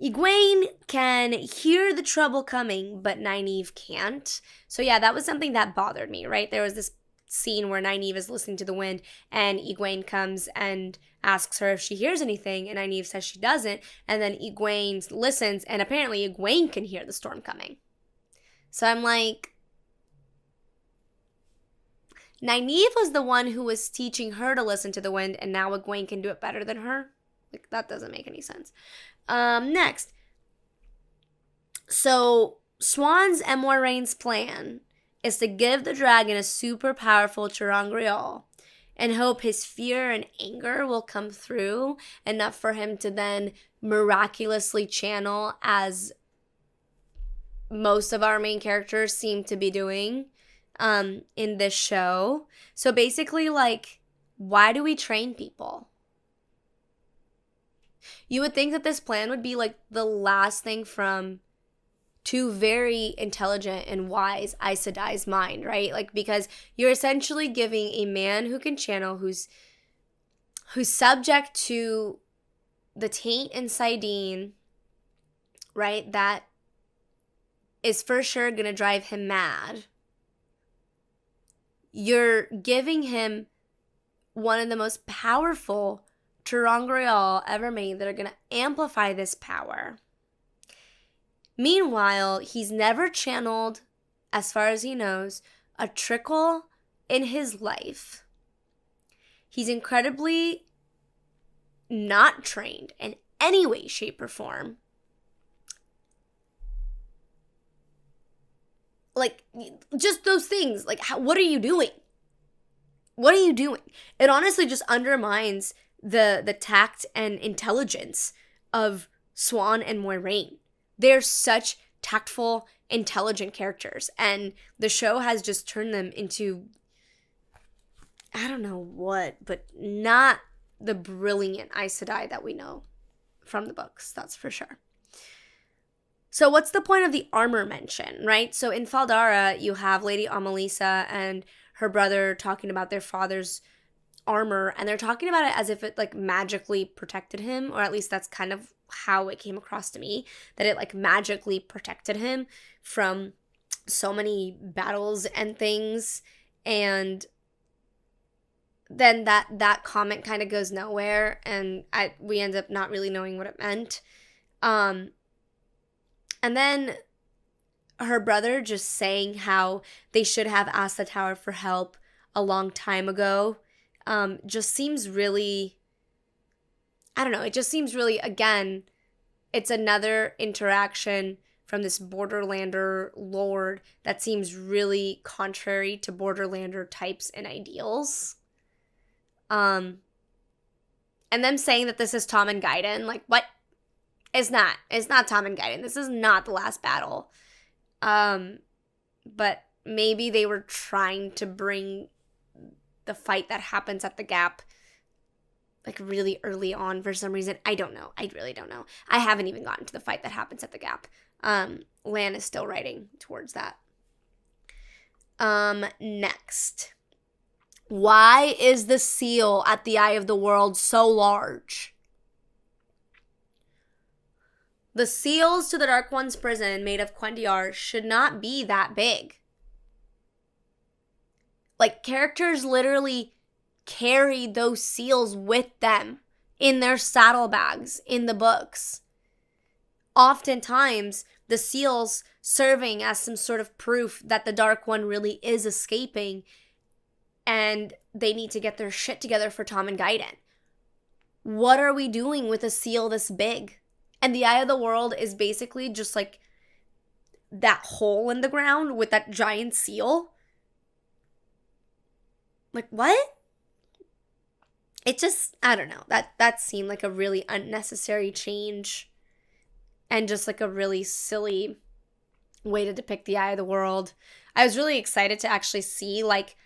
Egwene can hear the trouble coming, but Nynaeve can't. So yeah, that was something that bothered me, right? There was this scene where Nynaeve is listening to the wind, and Egwene comes and asks her if she hears anything, and Nynaeve says she doesn't, and then Egwene listens, and apparently Egwene can hear the storm coming. So I'm like, Nynaeve was the one who was teaching her to listen to the wind, and now Egwene can do it better than her? Like, that doesn't make any sense. Next. So, Swan's and Moraine's plan is to give the dragon a super powerful ter'angreal and hope his fear and anger will come through enough for him to then miraculously channel, as most of our main characters seem to be doing in this show. So basically, like, why do we train people? You would think that this plan would be like the last thing from two very intelligent and wise Aes Sedai's mind, right? Like, because you're essentially giving a man who can channel, who's subject to the taint and Sidene, right? That is for sure gonna drive him mad. You're giving him one of the most powerful ter'angreal ever made that are gonna amplify this power. Meanwhile, he's never channeled, as far as he knows, a trickle in his life. He's incredibly not trained in any way, shape, or form. Like, just those things. Like, what are you doing? What are you doing? It honestly just undermines the tact and intelligence of Swan and Moiraine. They're such tactful, intelligent characters, and the show has just turned them into, I don't know what, but not the brilliant Aes Sedai that we know from the books, that's for sure. So what's the point of the armor mention, right? So in Faldara, you have Lady Amalisa and her brother talking about their father's armor, and they're talking about it as if it like magically protected him, or at least that's kind of how it came across to me, that it like magically protected him from so many battles and things. And then that comment kind of goes nowhere, and we end up not really knowing what it meant. And then her brother just saying how they should have asked the tower for help a long time ago just seems really, I don't know, it just seems really, again, it's another interaction from this Borderlander lord that seems really contrary to Borderlander types and ideals. And them saying that this is Tom and Gaiden, like, what? It's not Tom and Gaiden. This is not the last battle. But maybe they were trying to bring the fight that happens at the Gap like really early on for some reason. I don't know. I really don't know. I haven't even gotten to the fight that happens at the Gap. Lan is still writing towards that. Next. Why is the seal at the Eye of the World so large? The seals to the Dark One's prison made of Quendiar should not be that big. Like, characters literally carry those seals with them in their saddlebags in the books. Oftentimes, the seals serving as some sort of proof that the Dark One really is escaping, and they need to get their shit together for Tom and Gaiden. What are we doing with a seal this big? And the Eye of the World is basically just like that hole in the ground with that giant seal. Like, what? It just, I don't know. That seemed like a really unnecessary change. And just like a really silly way to depict the Eye of the World. I was really excited to actually see like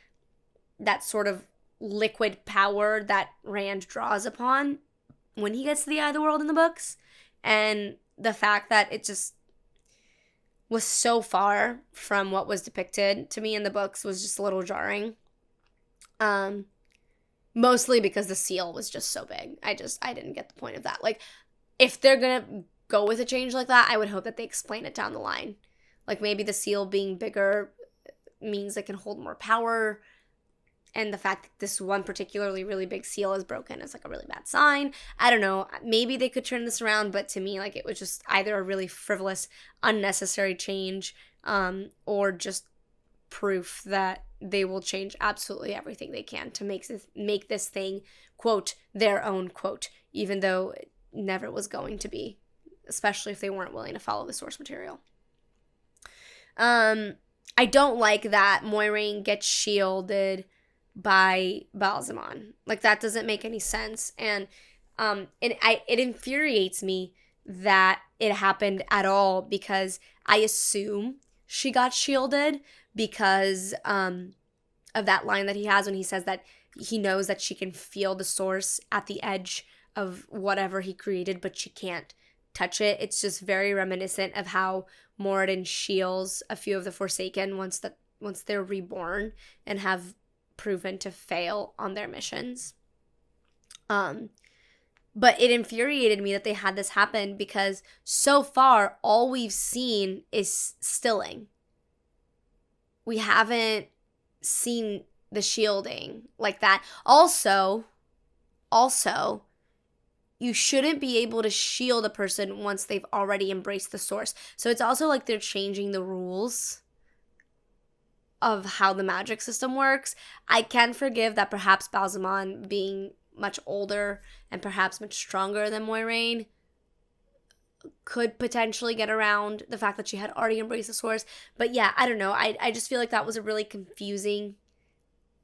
that sort of liquid power that Rand draws upon. when he gets to the eye of the world in the books. And the fact that it just was so far from what was depicted to me in the books was just a little jarring. Mostly because the seal was just so big. I didn't get the point of that. Like, if they're gonna go with a change like that, I would hope that they explain it down the line. Like, maybe the seal being bigger means it can hold more power, and the fact that this one particularly really big seal is broken is like a really bad sign. I don't know. Maybe they could turn this around, but to me, like, it was just either a really frivolous, unnecessary change, or just proof that they will change absolutely everything they can to make this thing, quote, their own, quote, even though it never was going to be, especially if they weren't willing to follow the source material. I don't like that Moiraine gets shielded by Balsamon. Like, that doesn't make any sense. And it infuriates me that it happened at all, because I assume she got shielded because of that line that he has when he says that he knows that she can feel the source at the edge of whatever he created, but she can't touch it. It's just very reminiscent of how Moradin shields a few of the Forsaken once they're reborn and have proven to fail on their missions. But it infuriated me that they had this happen, because so far all we've seen is stilling. We haven't seen the shielding like that. Also, you shouldn't be able to shield a person once they've already embraced the source. So it's also like they're changing the rules of how the magic system works. I can forgive that perhaps Balsamon, being much older and perhaps much stronger than Moiraine, could potentially get around the fact that she had already embraced the source. But yeah, I don't know. I just feel like that was a really confusing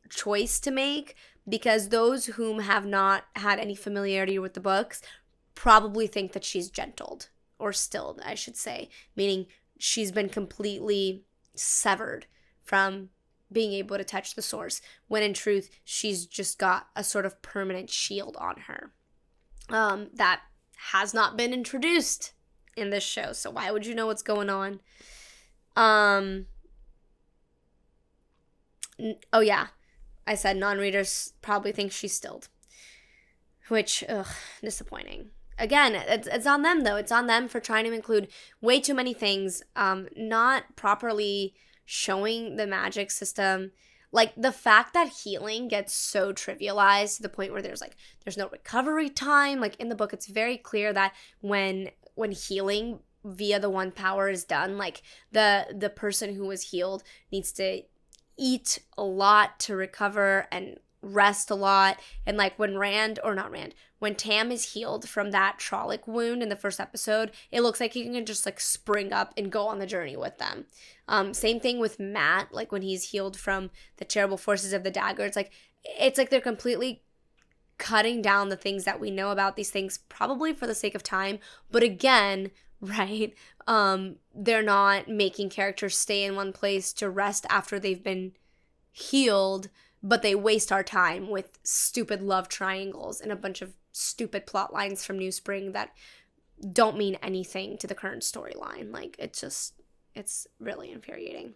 choice to make, because those whom have not had any familiarity with the books probably think that she's gentled, or stilled, I should say, meaning she's been completely severed from being able to touch the source, when in truth she's just got a sort of permanent shield on her that has not been introduced in this show, so why would you know what's going on? Oh yeah, I said non-readers probably think she's stilled, which, disappointing. Again, it's on them, though. It's on them for trying to include way too many things, not properly showing the magic system. Like, the fact that healing gets so trivialized to the point where there's no recovery time. Like, in the book, it's very clear that when healing via the one power is done, like, the person who was healed needs to eat a lot to recover and rest a lot. And like, when Tam is healed from that Trolloc wound in the first episode, it looks like he can just like spring up and go on the journey with them. Same thing with Matt, like when he's healed from the terrible forces of the dagger. It's like they're completely cutting down the things that we know about these things, probably for the sake of time. But again, right, they're not making characters stay in one place to rest after they've been healed, but they waste our time with stupid love triangles and a bunch of stupid plot lines from New Spring that don't mean anything to the current storyline. Like, it's really infuriating.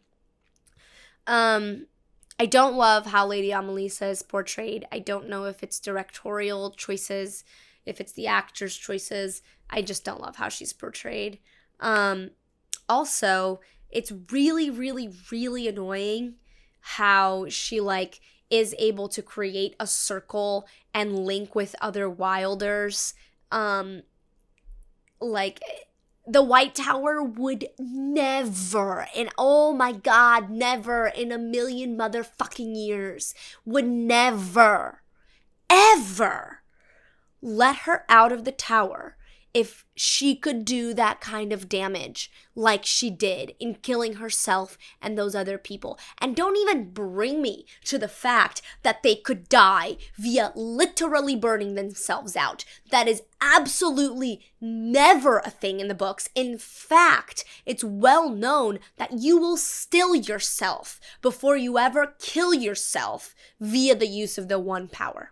I don't love how Lady Amelisa is portrayed. I don't know if it's directorial choices, if it's the actor's choices. I just don't love how she's portrayed. Also, it's really, really, really annoying how she, like, is able to create a circle and link with other Wilders. Like, the White Tower would never, and oh my god, never in a million motherfucking years, would never, ever let her out of the tower if she could do that kind of damage like she did in killing herself and those other people. And don't even bring me to the fact that they could die via literally burning themselves out. That is absolutely never a thing in the books. In fact, it's well known that you will still yourself before you ever kill yourself via the use of the one power.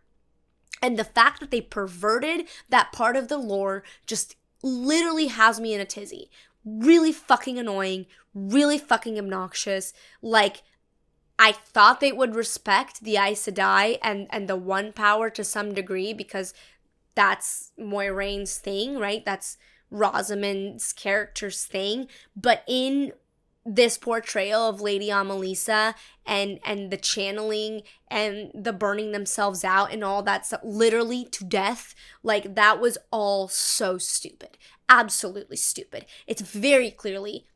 And the fact that they perverted that part of the lore just literally has me in a tizzy. Really fucking annoying, really fucking obnoxious. Like, I thought they would respect the Aes Sedai and the One Power to some degree, because that's Moiraine's thing, right? That's Rosamund's character's thing. But in this portrayal of Lady Amalisa and the channeling and the burning themselves out and all that stuff, literally to death, like, that was all so stupid. Absolutely stupid. It's very clearly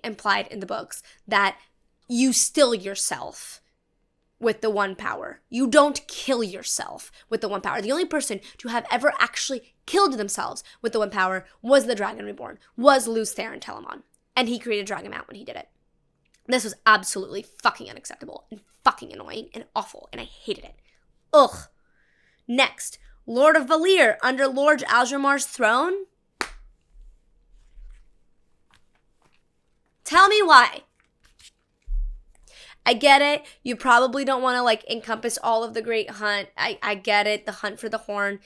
implied in the books that you still yourself with the One Power. You don't kill yourself with the One Power. The only person to have ever actually killed themselves with the One Power was the Dragon Reborn, was Lews Therin Telamon. And he created Dragon Mount when he did it. This was absolutely fucking unacceptable and fucking annoying and awful, and I hated it. Ugh. Next, Lord of Valir under Lord Algermar's throne? Tell me why. I get it. You probably don't want to, like, encompass all of the Great Hunt. I get it. The Hunt for the Horn.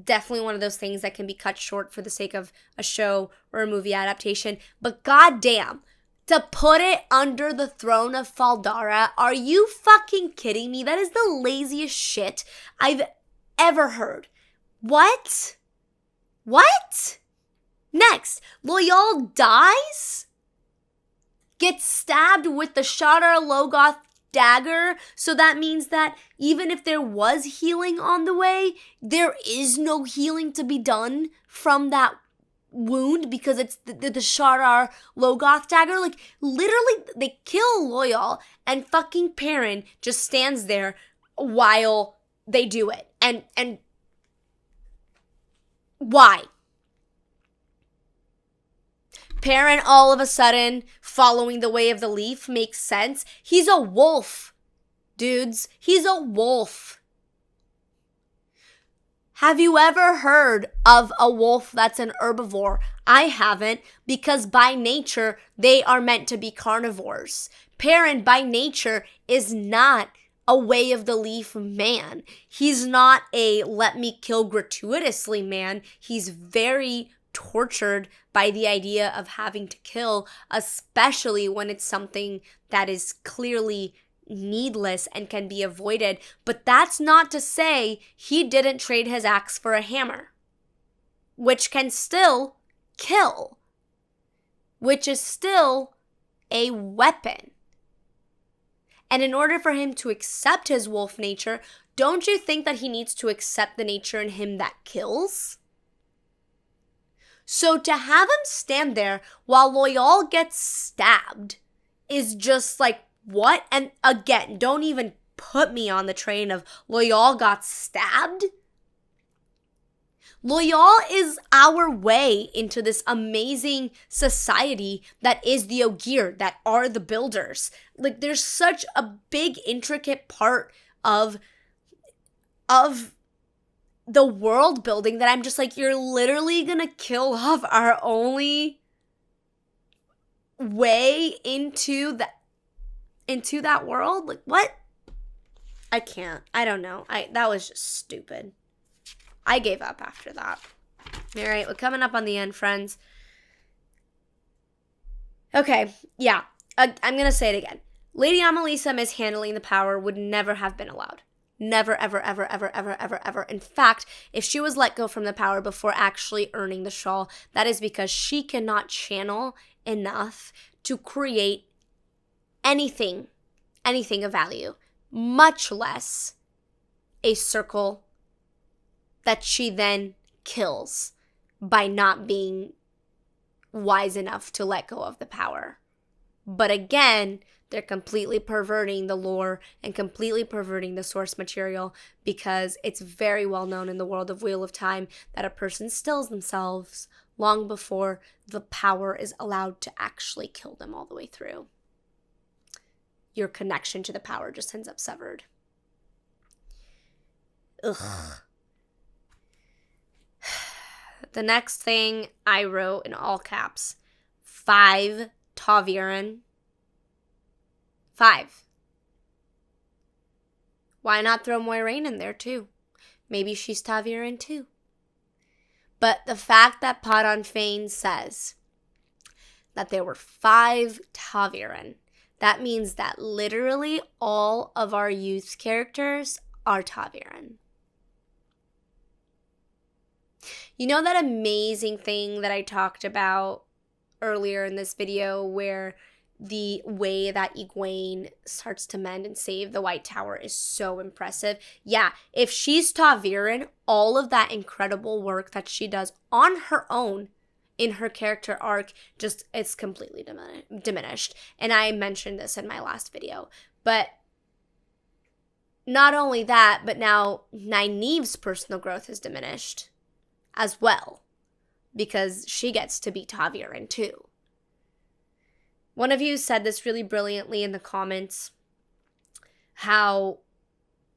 Definitely one of those things that can be cut short for the sake of a show or a movie adaptation. But goddamn, to put it under the throne of Faldara, are you fucking kidding me? That is the laziest shit I've ever heard. What? Next, Loial dies? Gets stabbed with the Shadar Logoth dagger, so that means that even if there was healing on the way, there is no healing to be done from that wound because it's the Shadar Logoth dagger. Like, literally, they kill Loial and fucking Perrin just stands there while they do it. And why? Perrin all of a sudden following the way of the leaf makes sense. He's a wolf, dudes. He's a wolf. Have you ever heard of a wolf that's an herbivore? I haven't, because by nature, they are meant to be carnivores. Perrin, by nature, is not a way of the leaf man. He's not a let me kill gratuitously man. He's very tortured by the idea of having to kill, especially when it's something that is clearly needless and can be avoided. But that's not to say he didn't trade his axe for a hammer, which can still kill, which is still a weapon. And in order for him to accept his wolf nature, don't you think that he needs to accept the nature in him that kills? So to have him stand there while Loial gets stabbed is just like, what? And again, don't even put me on the train of Loial got stabbed. Loial is our way into this amazing society that is the Ogier, that are the builders. Like, there's such a big, intricate part of the world building that I'm just like, you're literally gonna kill off our only way into that world? Like, what? I can't. I don't know. That was just stupid. I gave up after that. All right, we're coming up on the end, friends. Okay, yeah. I'm gonna say it again. Lady Amalisa mishandling the power would never have been allowed. Never, ever, ever, ever, ever, ever, ever. In fact, if she was let go from the power before actually earning the shawl, that is because she cannot channel enough to create anything of value, much less a circle that she then kills by not being wise enough to let go of the power. But again, they're completely perverting the lore and completely perverting the source material, because it's very well known in the world of Wheel of Time that a person stills themselves long before the power is allowed to actually kill them all the way through. Your connection to the power just ends up severed. Ugh. The next thing I wrote in all caps, 5 Taverin. 5. Why not throw Moiraine in there too? Maybe she's Taverin too. But the fact that Padan Fain says that there were 5 Taverin, that means that literally all of our youth characters are Taverin. You know that amazing thing that I talked about earlier in this video where the way that Egwene starts to mend and save the White Tower is so impressive? Yeah, if she's Taverin, all of that incredible work that she does on her own in her character arc just it's completely diminished. And I mentioned this in my last video. But not only that, but now Nynaeve's personal growth is diminished as well because she gets to be Taverin too. One of you said this really brilliantly in the comments, how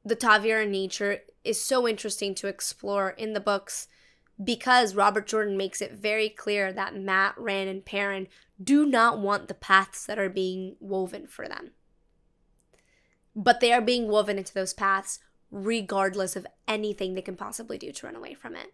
the Taverin nature is so interesting to explore in the books because Robert Jordan makes it very clear that Mat, Rand, and Perrin do not want the paths that are being woven for them. But they are being woven into those paths regardless of anything they can possibly do to run away from it.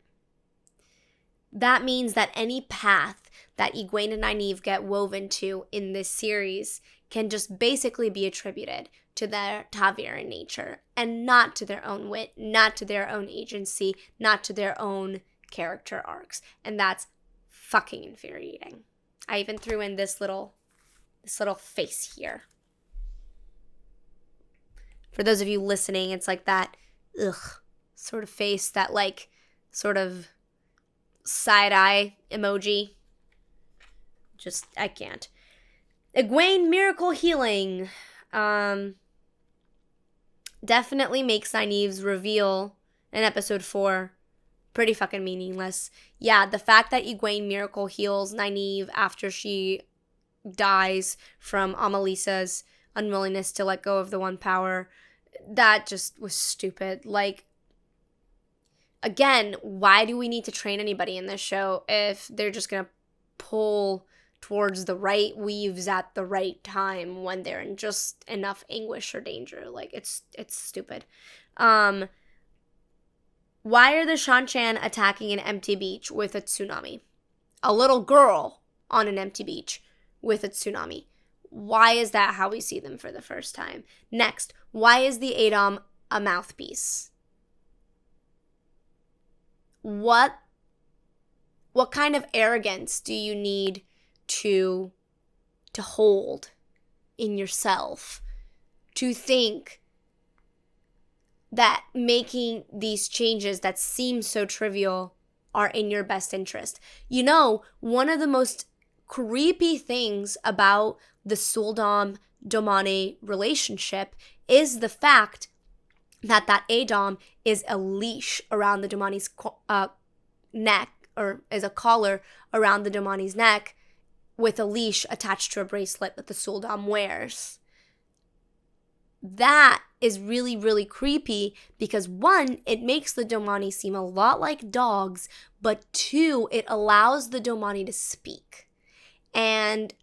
That means that any path that Egwene and Nynaeve get woven to in this series can just basically be attributed to their Taverin nature and not to their own wit, not to their own agency, not to their own character arcs. And that's fucking infuriating. I even threw in this little face here. For those of you listening, it's like that sort of face, that like sort of side-eye emoji. Just, I can't. Egwene miracle healing. Definitely makes Nynaeve's reveal in episode 4 pretty fucking meaningless. Yeah, the fact that Egwene miracle heals Nynaeve after she dies from Amalisa's unwillingness to let go of the one power, that just was stupid. Like, again, why do we need to train anybody in this show if they're just gonna pull towards the right weaves at the right time when they're in just enough anguish or danger? Like, it's stupid. Why are the Seanchan attacking an empty beach with a tsunami? A little girl on an empty beach with a tsunami. Why is that how we see them for the first time? Next, why is the A'dam a mouthpiece? What kind of arrogance do you need to hold in yourself to think that making these changes that seem so trivial are in your best interest? You know, one of the most creepy things about the Sul'dam-Domani relationship is the fact that A'dam is a leash around the Domani's neck, or is a collar around the Domani's neck with a leash attached to a bracelet that the Sul'dam wears. That is really, really creepy because 1, it makes the Domani seem a lot like dogs, but 2, it allows the Domani to speak. And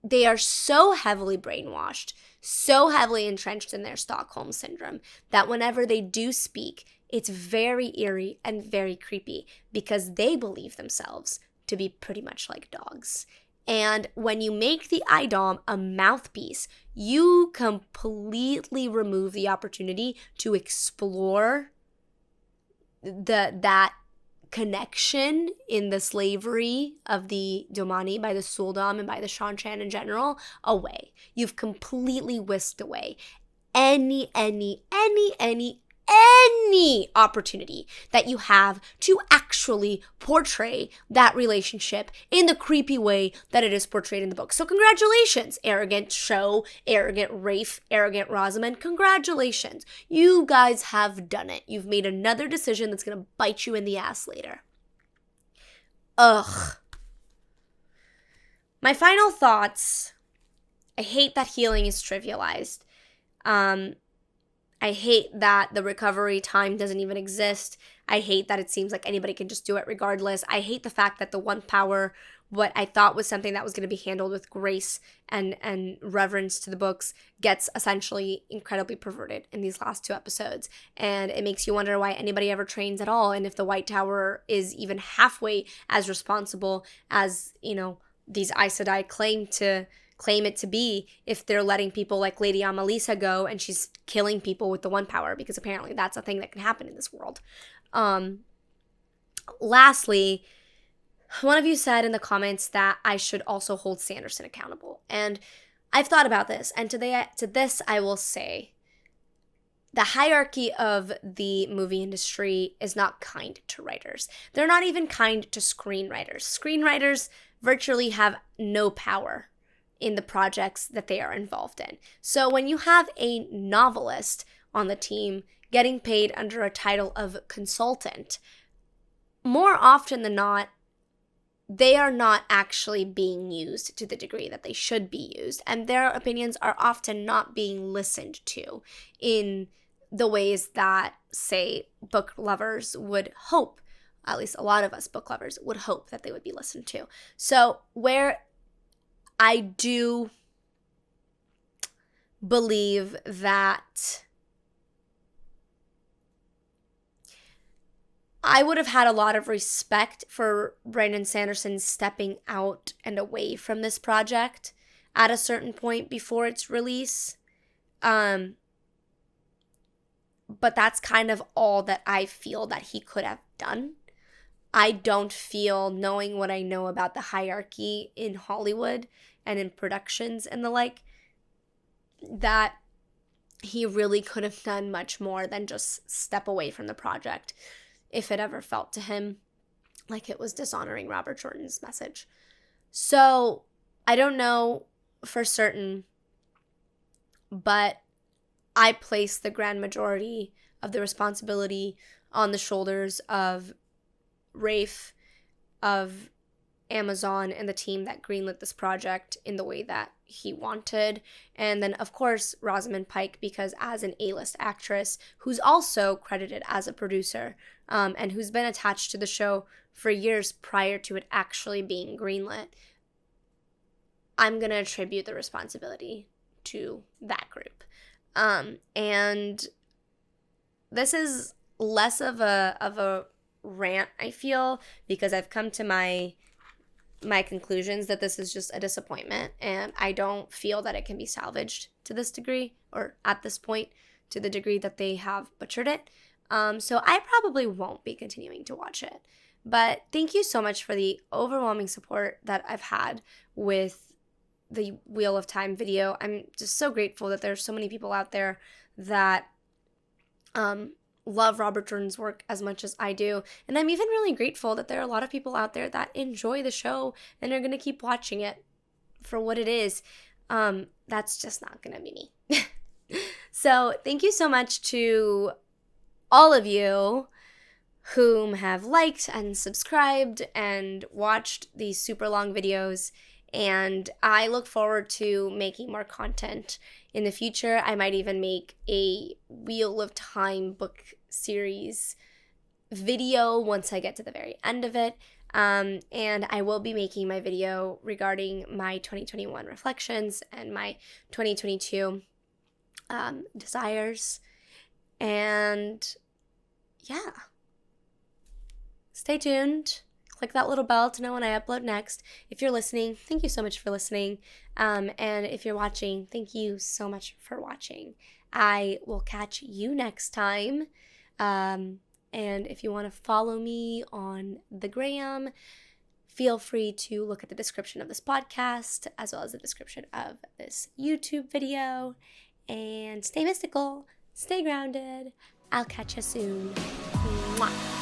they are so heavily brainwashed, so heavily entrenched in their Stockholm syndrome that whenever they do speak, it's very eerie and very creepy because they believe themselves to be pretty much like dogs. And when you make the A'dam a mouthpiece, you completely remove the opportunity to explore that connection in the slavery of the Domani by the Sul'dam and by the Seanchan in general away. You've completely whisked away any opportunity that you have to actually portray that relationship in the creepy way that it is portrayed in the book. So congratulations, arrogant show, arrogant Rafe, arrogant Rosamund. Congratulations. You guys have done it. You've made another decision that's going to bite you in the ass later. Ugh. My final thoughts. I hate that healing is trivialized. I hate that the recovery time doesn't even exist. I hate that it seems like anybody can just do it regardless. I hate the fact that the one power what I thought was something that was going to be handled with grace and reverence to the books gets essentially incredibly perverted in these last 2 episodes. And it makes you wonder why anybody ever trains at all, and if the White Tower is even halfway as responsible as, these Aes Sedai claim it to be, if they're letting people like Lady Amalisa go and she's killing people with the One Power, because apparently that's a thing that can happen in this world. Lastly, one of you said in the comments that I should also hold Sanderson accountable. And I've thought about this, and to this I will say the hierarchy of the movie industry is not kind to writers. They're not even kind to screenwriters. Screenwriters virtually have no power in the projects that they are involved in. So when you have a novelist on the team getting paid under a title of consultant, more often than not, they are not actually being used to the degree that they should be used, and their opinions are often not being listened to in the ways that, say, book lovers would hope, at least a lot of us book lovers would hope that they would be listened to. So where I do believe that I would have had a lot of respect for Brandon Sanderson stepping out and away from this project at a certain point before its release. But that's kind of all that I feel that he could have done. I don't feel, knowing what I know about the hierarchy in Hollywood and in productions and the like, that he really could have done much more than just step away from the project if it ever felt to him like it was dishonoring Robert Jordan's message. So I don't know for certain, but I place the grand majority of the responsibility on the shoulders of Rafe, of Amazon, and the team that greenlit this project in the way that he wanted. And then, of course, Rosamund Pike, because as an A-list actress who's also credited as a producer, and who's been attached to the show for years prior to it actually being greenlit, I'm going to attribute the responsibility to that group. And this is less of a rant, I feel, because I've come to my conclusions that this is just a disappointment, and I don't feel that it can be salvaged to this degree, or at this point, to the degree that they have butchered it. So I probably won't be continuing to watch it. But thank you so much for the overwhelming support that I've had with the Wheel of Time video. I'm just so grateful that there's so many people out there that love Robert Jordan's work as much as I do. And I'm even really grateful that there are a lot of people out there that enjoy the show and are going to keep watching it for what it is. That's just not going to be me. So thank you so much to all of you whom have liked and subscribed and watched these super long videos. And I look forward to making more content in the future. I might even make a Wheel of Time book series video once I get to the very end of it. And I will be making my video regarding my 2021 reflections and my 2022 desires. And yeah, stay tuned. Click that little bell to know when I upload next. If you're listening, thank you so much for listening. And if you're watching, thank you so much for watching. I will catch you next time. And if you want to follow me on the gram, feel free to look at the description of this podcast as well as the description of this YouTube video. And stay mystical, stay grounded. I'll catch you soon. Mwah.